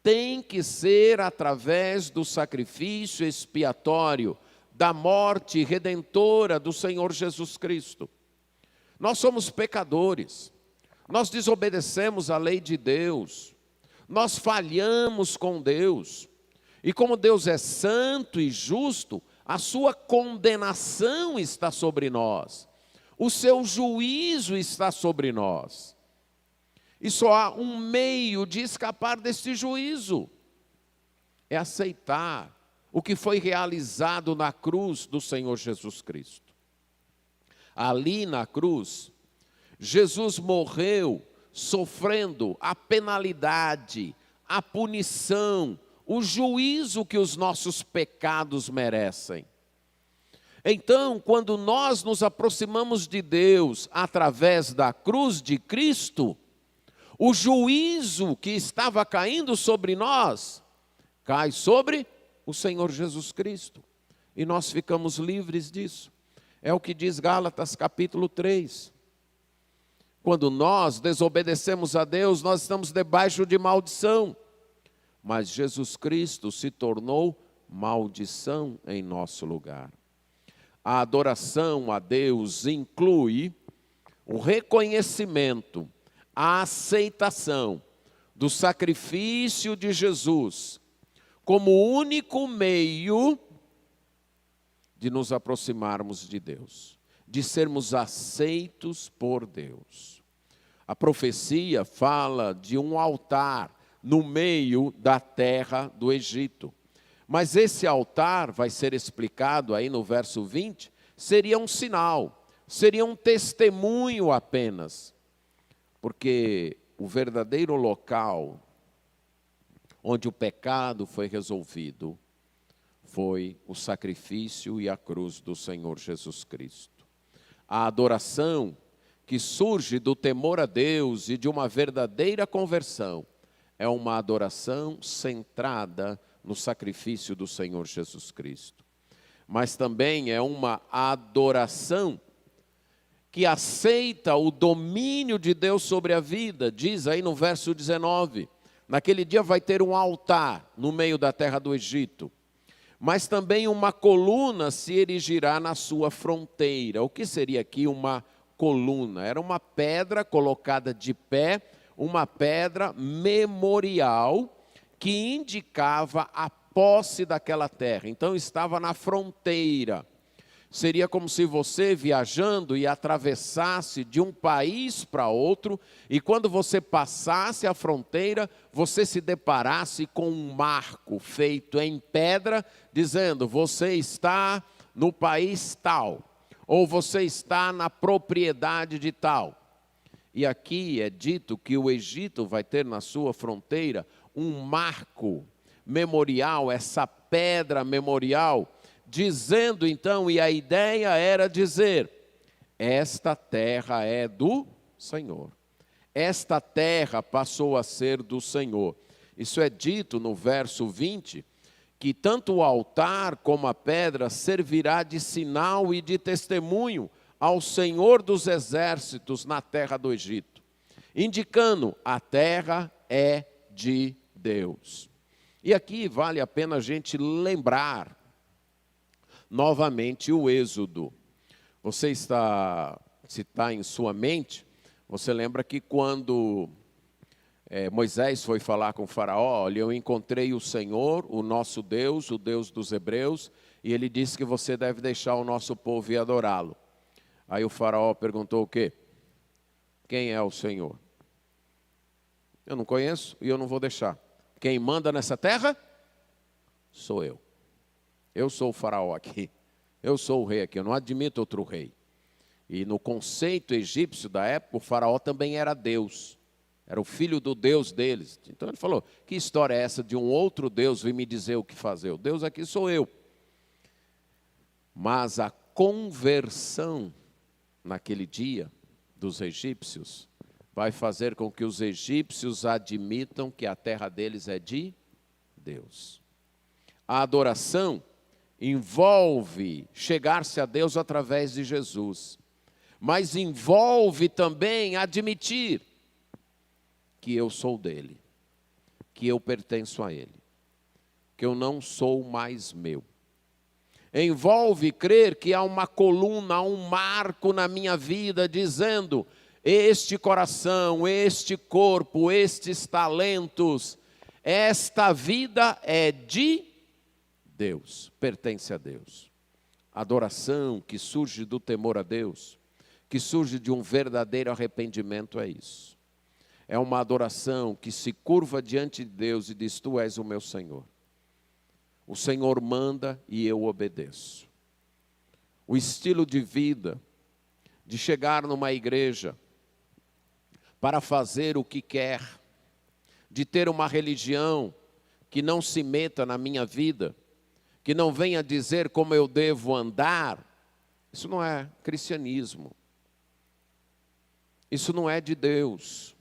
tem que ser através do sacrifício expiatório, da morte redentora do Senhor Jesus Cristo. Nós somos pecadores, nós desobedecemos a lei de Deus, nós falhamos com Deus. E como Deus é santo e justo, a sua condenação está sobre nós. O seu juízo está sobre nós. E só há um meio de escapar deste juízo. É aceitar o que foi realizado na cruz do Senhor Jesus Cristo. Ali na cruz, Jesus morreu sofrendo a penalidade, a punição, o juízo que os nossos pecados merecem. Então, quando nós nos aproximamos de Deus através da cruz de Cristo, o juízo que estava caindo sobre nós, cai sobre o Senhor Jesus Cristo. E nós ficamos livres disso. É o que diz Gálatas capítulo 3. Quando nós desobedecemos a Deus, nós estamos debaixo de maldição. Mas Jesus Cristo se tornou maldição em nosso lugar. A adoração a Deus inclui o reconhecimento, a aceitação do sacrifício de Jesus como o único meio de nos aproximarmos de Deus, de sermos aceitos por Deus. A profecia fala de um altar no meio da terra do Egito. Mas esse altar, vai ser explicado aí no verso 20, seria um sinal, seria um testemunho apenas. Porque o verdadeiro local onde o pecado foi resolvido foi o sacrifício e a cruz do Senhor Jesus Cristo. A adoração que surge do temor a Deus e de uma verdadeira conversão é uma adoração centrada no sacrifício do Senhor Jesus Cristo. Mas também é uma adoração que aceita o domínio de Deus sobre a vida. Diz aí no verso 19, naquele dia vai ter um altar no meio da terra do Egito, mas também uma coluna se erigirá na sua fronteira. O que seria aqui uma coluna? Era uma pedra colocada de pé, uma pedra memorial que indicava a posse daquela terra. Então estava na fronteira. Seria como se você viajando e atravessasse de um país para outro, e quando você passasse a fronteira, você se deparasse com um marco feito em pedra, dizendo: você está no país tal, ou você está na propriedade de tal. E aqui é dito que o Egito vai ter na sua fronteira um marco memorial, essa pedra memorial, dizendo então, e a ideia era dizer: esta terra é do Senhor. Esta terra passou a ser do Senhor. Isso é dito no verso 20, que tanto o altar como a pedra servirá de sinal e de testemunho ao Senhor dos exércitos na terra do Egito, indicando: a terra é de Deus. E aqui vale a pena a gente lembrar novamente o Êxodo. Você está, se está em sua mente, você lembra que quando Moisés foi falar com o faraó: olha, eu encontrei o Senhor, o nosso Deus, o Deus dos hebreus, e ele disse que você deve deixar o nosso povo e adorá-lo. Aí o faraó perguntou o quê? Quem é o Senhor? Eu não conheço e eu não vou deixar. Quem manda nessa terra? Sou eu. Eu sou o faraó aqui. Eu sou o rei aqui, eu não admito outro rei. E no conceito egípcio da época, o faraó também era Deus. Era o filho do Deus deles. Então ele falou: que história é essa de um outro Deus vir me dizer o que fazer? O Deus aqui sou eu. Mas a conversão naquele dia dos egípcios vai fazer com que os egípcios admitam que a terra deles é de Deus. A adoração envolve chegar-se a Deus através de Jesus, mas envolve também admitir que eu sou dele, que eu pertenço a ele, que eu não sou mais meu. Envolve crer que há uma coluna, há um marco na minha vida dizendo: este coração, este corpo, estes talentos, esta vida é de Deus, pertence a Deus. Adoração que surge do temor a Deus, que surge de um verdadeiro arrependimento, é isso. É uma adoração que se curva diante de Deus e diz: tu és o meu Senhor. O Senhor manda e eu obedeço. O estilo de vida, de chegar numa igreja para fazer o que quer, de ter uma religião que não se meta na minha vida, que não venha dizer como eu devo andar, isso não é cristianismo. Isso não é de Deus.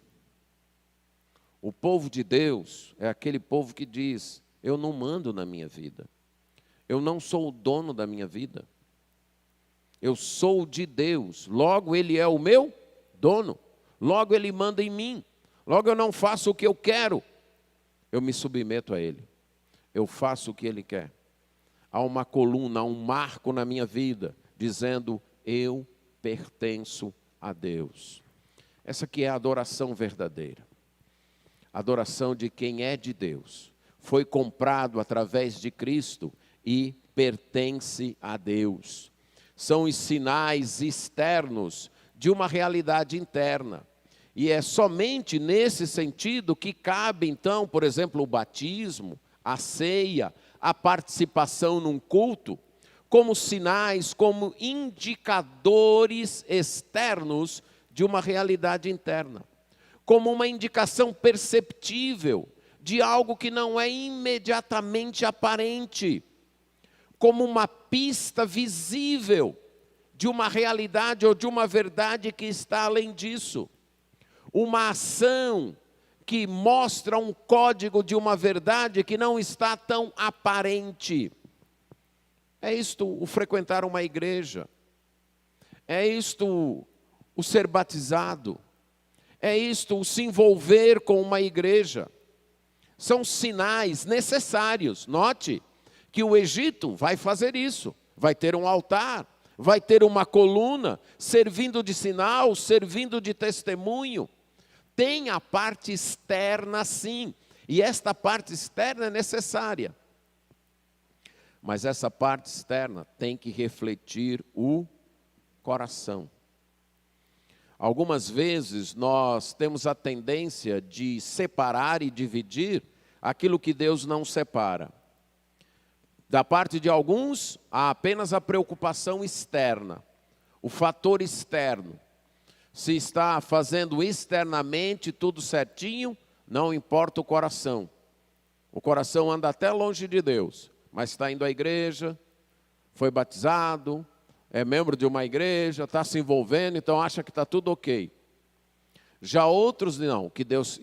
O povo de Deus é aquele povo que diz: eu não mando na minha vida. Eu não sou o dono da minha vida. Eu sou de Deus. Logo Ele é o meu dono. Logo Ele manda em mim. Logo eu não faço o que eu quero. Eu me submeto a Ele. Eu faço o que Ele quer. Há uma coluna, há um marco na minha vida, dizendo: eu pertenço a Deus. Essa aqui é a adoração verdadeira. A adoração de quem é de Deus. Foi comprado através de Cristo e pertence a Deus. São os sinais externos de uma realidade interna. E é somente nesse sentido que cabe, então, por exemplo, o batismo, a ceia, a participação num culto, como sinais, como indicadores externos de uma realidade interna. Como uma indicação perceptível de algo que não é imediatamente aparente, como uma pista visível de uma realidade ou de uma verdade que está além disso. Uma ação que mostra um código de uma verdade que não está tão aparente. É isto o frequentar uma igreja. É isto o ser batizado. É isto o se envolver com uma igreja. São sinais necessários. Note que o Egito vai fazer isso. Vai ter um altar, vai ter uma coluna, servindo de sinal, servindo de testemunho. Tem a parte externa, sim. E esta parte externa é necessária. Mas essa parte externa tem que refletir o coração. Algumas vezes nós temos a tendência de separar e dividir aquilo que Deus não separa. Da parte de alguns, há apenas a preocupação externa, o fator externo. Se está fazendo externamente tudo certinho, não importa o coração. O coração anda até longe de Deus, mas está indo à igreja, foi batizado, é membro de uma igreja, está se envolvendo, então acha que está tudo ok. Já outros não, o que Deus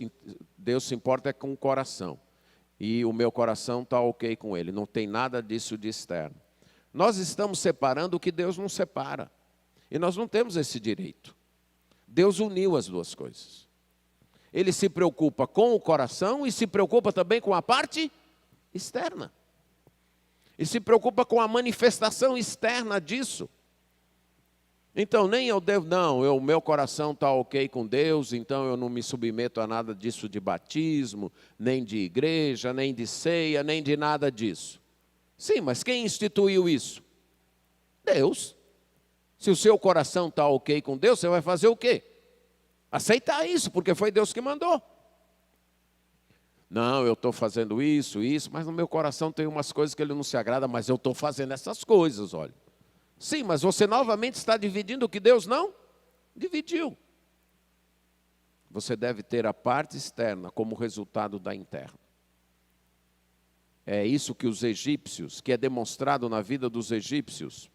se importa é com o coração. E o meu coração está ok com ele, não tem nada disso de externo. Nós estamos separando o que Deus não separa. E nós não temos esse direito. Deus uniu as duas coisas. Ele se preocupa com o coração e se preocupa também com a parte externa. E se preocupa com a manifestação externa disso. Então, nem eu devo, não, o meu coração está ok com Deus, então eu não me submeto a nada disso de batismo, nem de igreja, nem de ceia, nem de nada disso. Sim, mas quem instituiu isso? Deus. Se o seu coração está ok com Deus, você vai fazer o quê? Aceitar isso, porque foi Deus que mandou. Não, eu estou fazendo isso, mas no meu coração tem umas coisas que ele não se agrada, mas eu estou fazendo essas coisas, olha. Sim, mas você novamente está dividindo o que Deus não dividiu. Você deve ter a parte externa como resultado da interna. É isso que os egípcios, que é demonstrado na vida dos egípcios,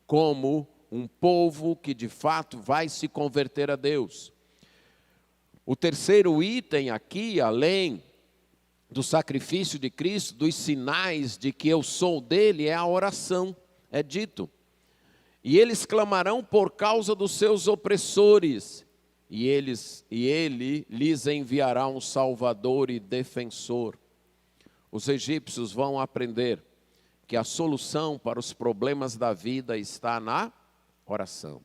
como um povo que de fato vai se converter a Deus. O terceiro item aqui, além do sacrifício de Cristo, dos sinais de que eu sou dele, é a oração. É dito: e eles clamarão por causa dos seus opressores, e ele lhes enviará um salvador e defensor. Os egípcios vão aprender que a solução para os problemas da vida está na oração,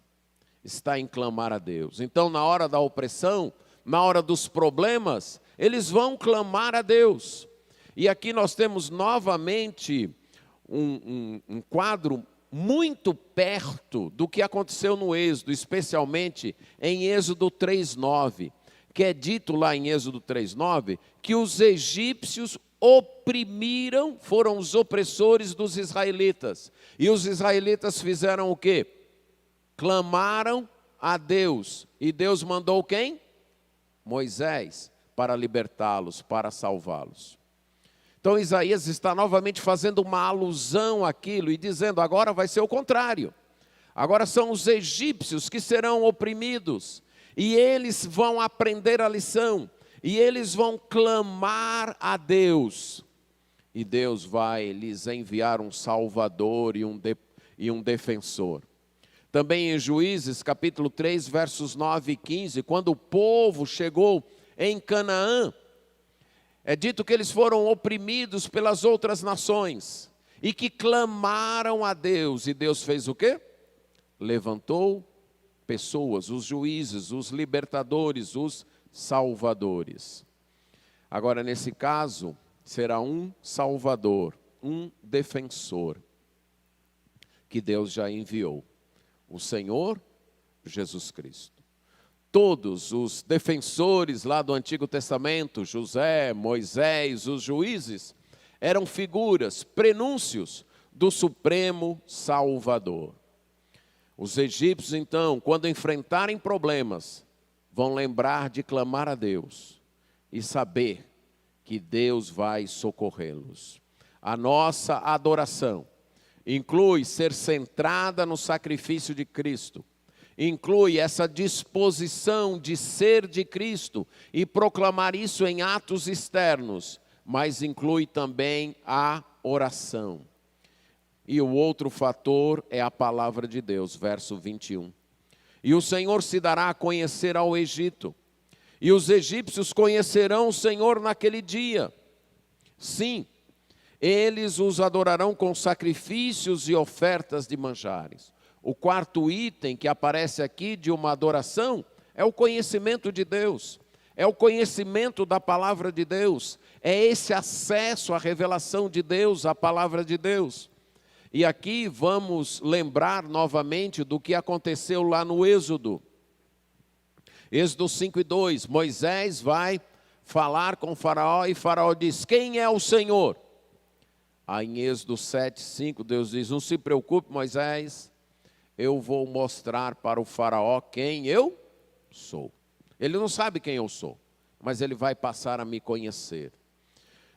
está em clamar a Deus. Então, na hora da opressão, na hora dos problemas, eles vão clamar a Deus. E aqui nós temos novamente um quadro muito perto do que aconteceu no Êxodo, especialmente em Êxodo 3:9, que é dito lá em Êxodo 3:9, que os egípcios oprimiram, foram os opressores dos israelitas. E os israelitas fizeram o quê? Clamaram a Deus. E Deus mandou quem? Moisés, para libertá-los, para salvá-los. Então Isaías está novamente fazendo uma alusão àquilo e dizendo: agora vai ser o contrário. Agora são os egípcios que serão oprimidos. E eles vão aprender a lição. E eles vão clamar a Deus. E Deus vai lhes enviar um salvador e um defensor. Também em Juízes, capítulo 3, versos 9 e 15, quando o povo chegou em Canaã, é dito que eles foram oprimidos pelas outras nações e que clamaram a Deus. E Deus fez o quê? Levantou pessoas, os juízes, os libertadores, os salvadores. Agora, nesse caso, será um salvador, um defensor, que Deus já enviou. O Senhor Jesus Cristo. Todos os defensores lá do Antigo Testamento, José, Moisés, os juízes, eram figuras, prenúncios do Supremo Salvador. Os egípcios, então, quando enfrentarem problemas, vão lembrar de clamar a Deus e saber que Deus vai socorrê-los. A nossa adoração inclui ser centrada no sacrifício de Cristo. Inclui essa disposição de ser de Cristo e proclamar isso em atos externos, mas inclui também a oração. E o outro fator é a palavra de Deus, verso 21. E o Senhor se dará a conhecer ao Egito, e os egípcios conhecerão o Senhor naquele dia. Sim, eles os adorarão com sacrifícios e ofertas de manjares. O quarto item que aparece aqui de uma adoração é o conhecimento de Deus, é o conhecimento da palavra de Deus, é esse acesso à revelação de Deus, à palavra de Deus. E aqui vamos lembrar novamente do que aconteceu lá no Êxodo. Êxodo 5:2, Moisés vai falar com Faraó e Faraó diz: quem é o Senhor? Aí em Êxodo 7:5, Deus diz: não se preocupe, Moisés, eu vou mostrar para o Faraó quem eu sou. Ele não sabe quem eu sou, mas ele vai passar a me conhecer.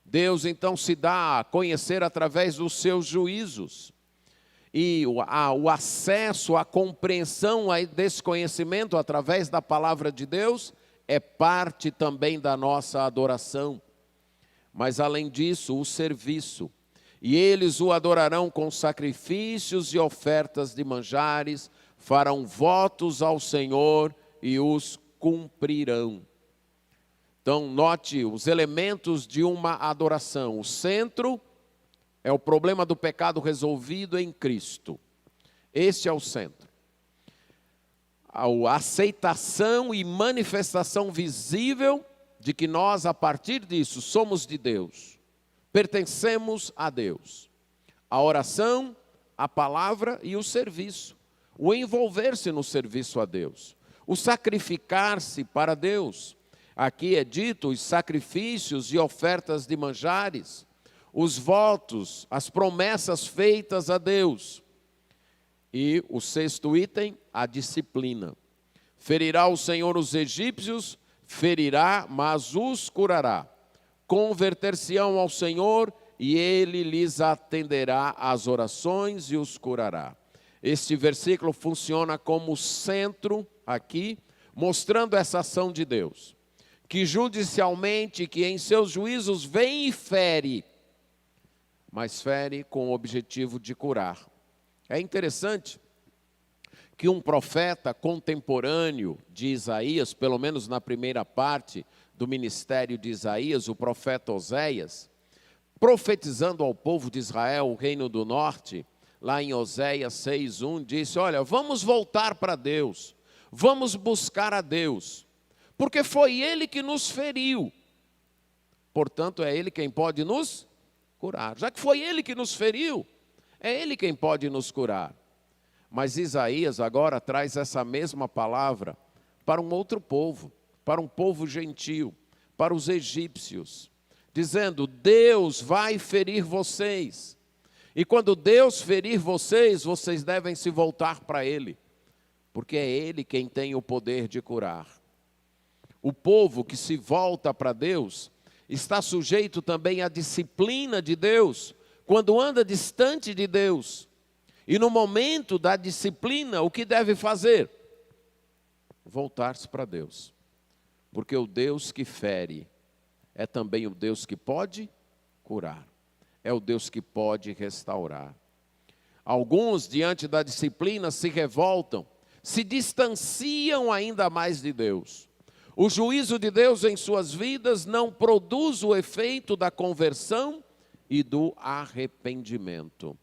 Deus então se dá a conhecer através dos seus juízos. E o acesso, a compreensão desse conhecimento através da palavra de Deus é parte também da nossa adoração. Mas além disso, o serviço. E eles o adorarão com sacrifícios e ofertas de manjares, farão votos ao Senhor e os cumprirão. Então, note os elementos de uma adoração. O centro é o problema do pecado resolvido em Cristo. Esse é o centro. A aceitação e manifestação visível de que nós, a partir disso, somos de Deus. Pertencemos a Deus. A oração, a palavra e o serviço. O envolver-se no serviço a Deus. O sacrificar-se para Deus. Aqui é dito os sacrifícios e ofertas de manjares, os votos, as promessas feitas a Deus. E o sexto item, a disciplina. Ferirá o Senhor os egípcios, ferirá, mas os curará. Converter-se-ão ao Senhor e Ele lhes atenderá às orações e os curará. Este versículo funciona como centro aqui, mostrando essa ação de Deus. Que judicialmente, que em seus juízos vem e fere, mas fere com o objetivo de curar. É interessante que um profeta contemporâneo de Isaías, pelo menos na primeira parte do ministério de Isaías, o profeta Oséias, profetizando ao povo de Israel, o reino do norte, lá em Oséias 6:1, disse: olha, vamos voltar para Deus, vamos buscar a Deus, porque foi Ele que nos feriu, portanto é Ele quem pode nos curar. Já que foi Ele que nos feriu, é Ele quem pode nos curar. Mas Isaías agora traz essa mesma palavra para um outro povo, para um povo gentil, para os egípcios, dizendo: Deus vai ferir vocês, e quando Deus ferir vocês, vocês devem se voltar para Ele, porque é Ele quem tem o poder de curar. O povo que se volta para Deus está sujeito também à disciplina de Deus, quando anda distante de Deus. E no momento da disciplina, o que deve fazer? Voltar-se para Deus. Porque o Deus que fere é também o Deus que pode curar. É o Deus que pode restaurar. Alguns, diante da disciplina, se revoltam, se distanciam ainda mais de Deus. O juízo de Deus em suas vidas não produz o efeito da conversão e do arrependimento.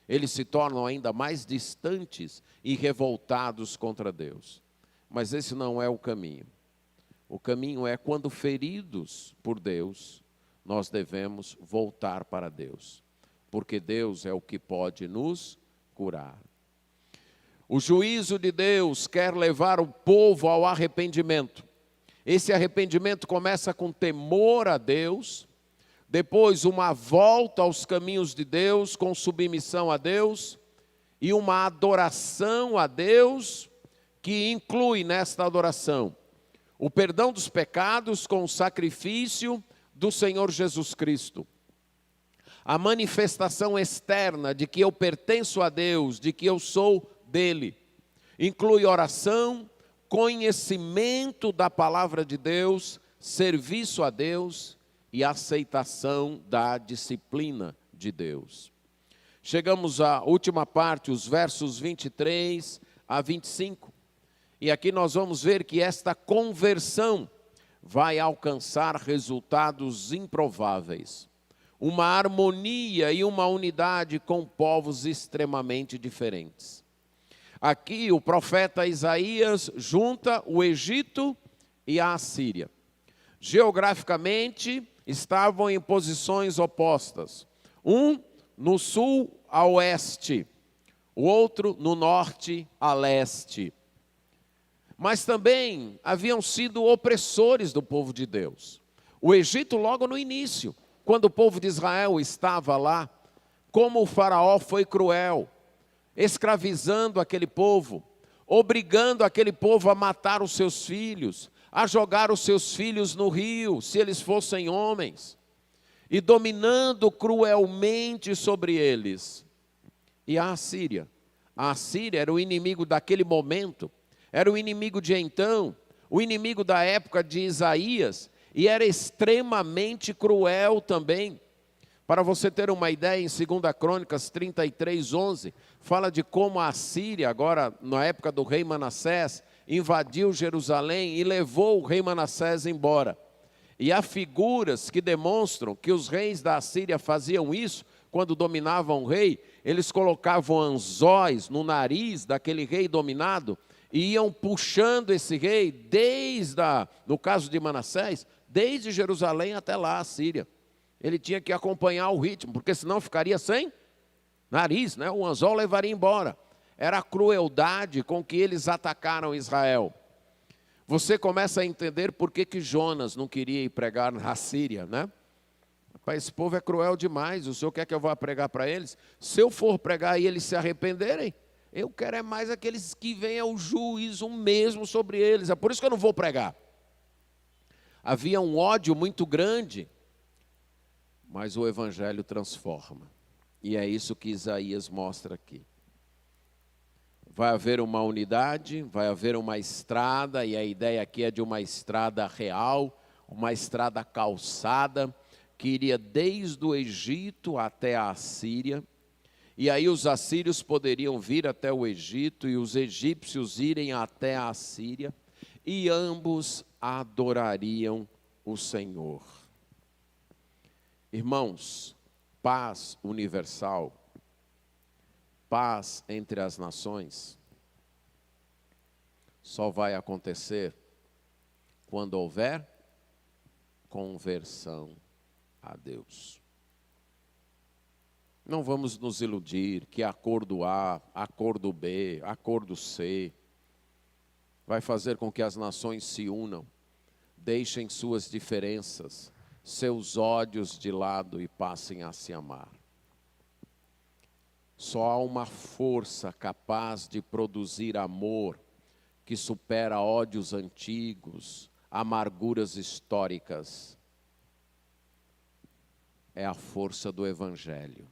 Eles se tornam ainda mais distantes e revoltados contra Deus. Mas esse não é o caminho. O caminho é, quando feridos por Deus, nós devemos voltar para Deus. Porque Deus é o que pode nos curar. O juízo de Deus quer levar o povo ao arrependimento. Esse arrependimento começa com temor a Deus, depois uma volta aos caminhos de Deus, com submissão a Deus, e uma adoração a Deus, que inclui nesta adoração o perdão dos pecados com o sacrifício do Senhor Jesus Cristo. A manifestação externa de que eu pertenço a Deus, de que eu sou dele. Inclui oração, conhecimento da palavra de Deus, serviço a Deus e aceitação da disciplina de Deus. Chegamos à última parte, os versos 23 a 25. E aqui nós vamos ver que esta conversão vai alcançar resultados improváveis. Uma harmonia e uma unidade com povos extremamente diferentes. Aqui o profeta Isaías junta o Egito e a Assíria. Geograficamente estavam em posições opostas. Um no sul a oeste, o outro no norte a leste. Mas também haviam sido opressores do povo de Deus. O Egito logo no início, quando o povo de Israel estava lá, como o faraó foi cruel, escravizando aquele povo, obrigando aquele povo a matar os seus filhos, a jogar os seus filhos no rio, se eles fossem homens, e dominando cruelmente sobre eles. E a Assíria era o inimigo daquele momento, era o inimigo de então, o inimigo da época de Isaías, e era extremamente cruel também. Para você ter uma ideia, em 2 Crônicas 33:11, fala de como a Assíria, agora na época do rei Manassés, invadiu Jerusalém e levou o rei Manassés embora. E há figuras que demonstram que os reis da Assíria faziam isso quando dominavam o rei. Eles colocavam anzóis no nariz daquele rei dominado e iam puxando esse rei no caso de Manassés, desde Jerusalém até lá, a Síria. Ele tinha que acompanhar o ritmo, porque senão ficaria sem nariz, né? O anzol levaria embora. Era a crueldade com que eles atacaram Israel. Você começa a entender por que Jonas não queria ir pregar na Síria, né? Rapaz, esse povo é cruel demais, o senhor quer que eu vá pregar para eles? Se eu for pregar e eles se arrependerem, eu quero é mais aqueles que venham o juízo mesmo sobre eles. É por isso que eu não vou pregar. Havia um ódio muito grande, mas o Evangelho transforma. E é isso que Isaías mostra aqui. Vai haver uma unidade, vai haver uma estrada, e a ideia aqui é de uma estrada real, uma estrada calçada, que iria desde o Egito até a Assíria. E aí os assírios poderiam vir até o Egito e os egípcios irem até a Assíria, e ambos adorariam o Senhor. Irmãos, paz universal, paz entre as nações, só vai acontecer quando houver conversão a Deus. Não vamos nos iludir que acordo A, acordo B, acordo C vai fazer com que as nações se unam, deixem suas diferenças, seus ódios de lado e passem a se amar. Só há uma força capaz de produzir amor que supera ódios antigos, amarguras históricas. É a força do Evangelho.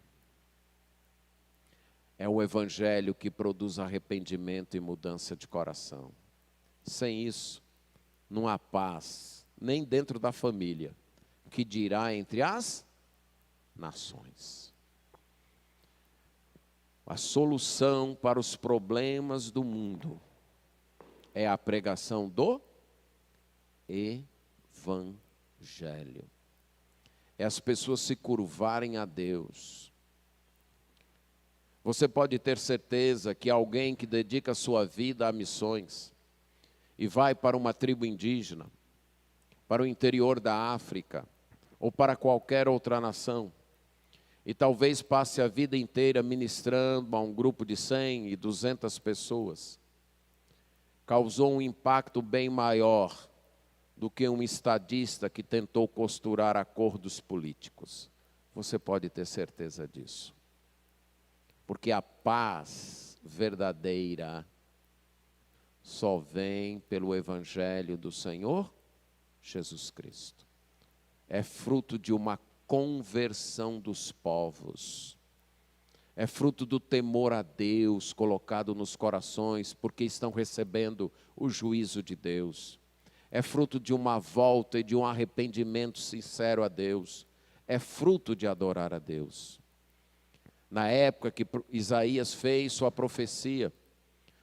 É o Evangelho que produz arrependimento e mudança de coração. Sem isso, não há paz, nem dentro da família, que dirá entre as nações. A solução para os problemas do mundo é a pregação do Evangelho. É as pessoas se curvarem a Deus. Você pode ter certeza que alguém que dedica a sua vida a missões e vai para uma tribo indígena, para o interior da África ou para qualquer outra nação, e talvez passe a vida inteira ministrando a um grupo de 100 e 200 pessoas, causou um impacto bem maior do que um estadista que tentou costurar acordos políticos. Você pode ter certeza disso. Porque a paz verdadeira só vem pelo Evangelho do Senhor Jesus Cristo. É fruto de uma conversão dos povos. É fruto do temor a Deus colocado nos corações, porque estão recebendo o juízo de Deus. É fruto de uma volta e de um arrependimento sincero a Deus. É fruto de adorar a Deus. Na época que Isaías fez sua profecia,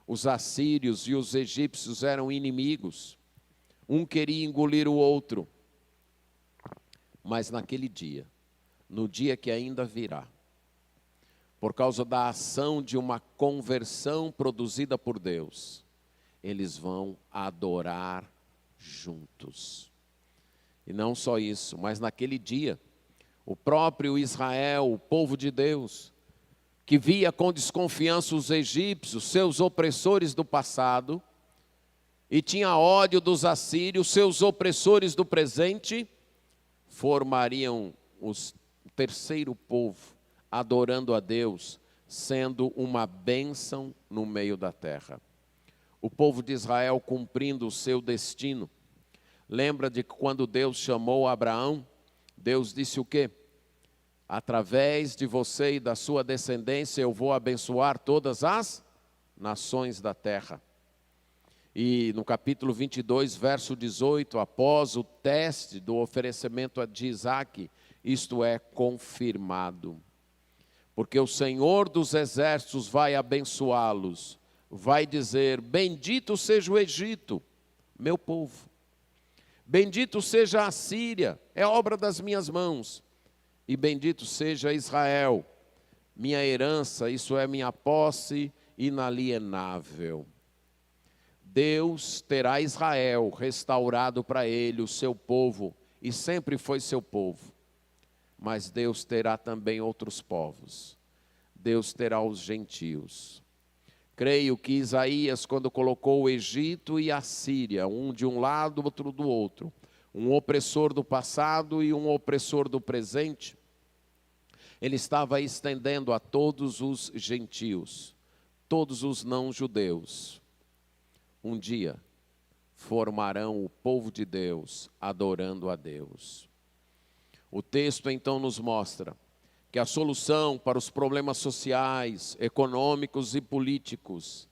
os assírios e os egípcios eram inimigos. Um queria engolir o outro. Mas naquele dia, no dia que ainda virá, por causa da ação de uma conversão produzida por Deus, eles vão adorar juntos. E não só isso, mas naquele dia, O próprio Israel, o povo de Deus, que via com desconfiança os egípcios, seus opressores do passado, e tinha ódio dos assírios, seus opressores do presente, formariam o terceiro povo, adorando a Deus, sendo uma bênção no meio da terra. O povo de Israel cumprindo o seu destino. Lembra de que quando Deus chamou Abraão, Deus disse o quê? Através de você e da sua descendência eu vou abençoar todas as nações da terra. E no capítulo 22, verso 18, após o teste do oferecimento de Isaque, isto é confirmado. Porque o Senhor dos exércitos vai abençoá-los, vai dizer, bendito seja o Egito, meu povo. Bendito seja a Síria, é obra das minhas mãos. E bendito seja Israel, minha herança, isso é minha posse inalienável. Deus terá Israel restaurado para ele, o seu povo, e sempre foi seu povo. Mas Deus terá também outros povos. Deus terá os gentios. Creio que Isaías, quando colocou o Egito e a Síria, um de um lado, outro do outro, um opressor do passado e um opressor do presente, ele estava estendendo a todos os gentios, todos os não-judeus. Um dia formarão o povo de Deus, adorando a Deus. O texto então nos mostra que a solução para os problemas sociais, econômicos e políticos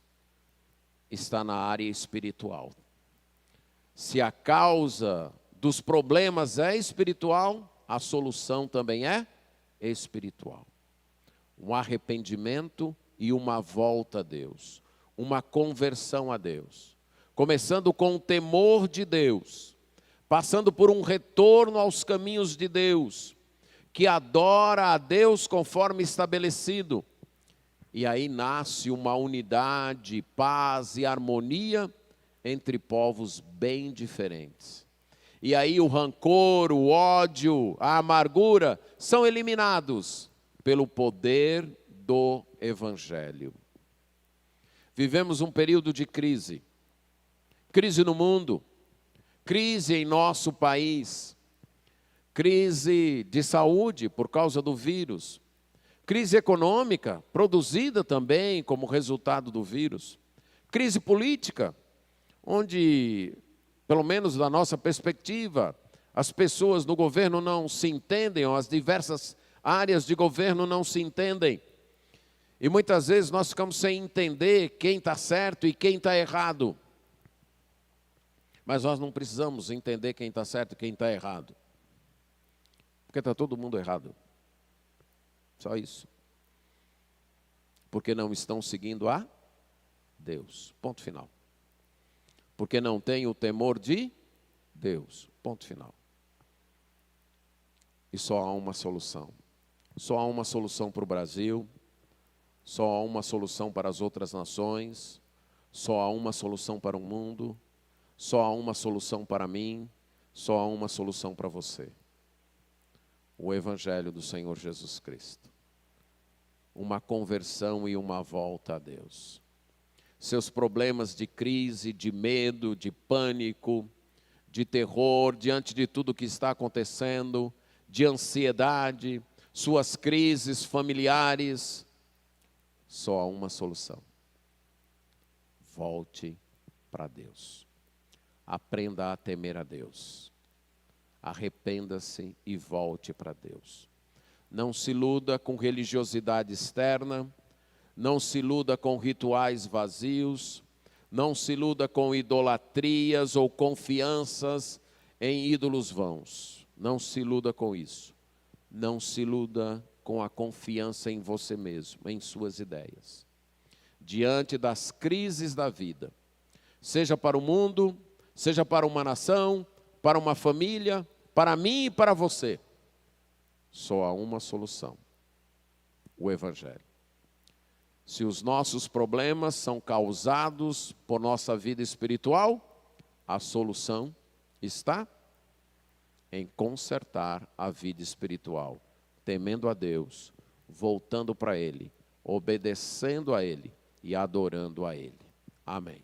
está na área espiritual. Se a causa dos problemas é espiritual, a solução também é espiritual. Um arrependimento e uma volta a Deus, uma conversão a Deus. Começando com o temor de Deus, passando por um retorno aos caminhos de Deus, que adora a Deus conforme estabelecido. E aí nasce uma unidade, paz e harmonia entre povos bem diferentes. E aí o rancor, o ódio, a amargura são eliminados pelo poder do Evangelho. Vivemos um período de crise. Crise no mundo, crise em nosso país, crise de saúde por causa do vírus, crise econômica produzida também como resultado do vírus, crise política, onde, pelo menos da nossa perspectiva, as pessoas no governo não se entendem, ou as diversas áreas de governo não se entendem. E muitas vezes nós ficamos sem entender quem está certo e quem está errado. Mas nós não precisamos entender quem está certo e quem está errado. Porque está todo mundo errado. Só isso. Porque não estão seguindo a Deus. Ponto final. Porque não tem o temor de Deus. Ponto final. E só há uma solução. Só há uma solução para o Brasil. Só há uma solução para as outras nações. Só há uma solução para o mundo. Só há uma solução para mim. Só há uma solução para você. O Evangelho do Senhor Jesus Cristo. Uma conversão e uma volta a Deus. Seus problemas de crise, de medo, de pânico, de terror, diante de tudo que está acontecendo, de ansiedade, suas crises familiares, só há uma solução. Volte para Deus. Aprenda a temer a Deus. Arrependa-se e volte para Deus. Não se iluda com religiosidade externa, não se iluda com rituais vazios, não se iluda com idolatrias ou confianças em ídolos vãos. Não se iluda com isso. Não se iluda com a confiança em você mesmo, em suas ideias. Diante das crises da vida, seja para o mundo, seja para uma nação, para uma família, para mim e para você, só há uma solução: o Evangelho. Se os nossos problemas são causados por nossa vida espiritual, a solução está em consertar a vida espiritual, temendo a Deus, voltando para Ele, obedecendo a Ele e adorando a Ele. Amém.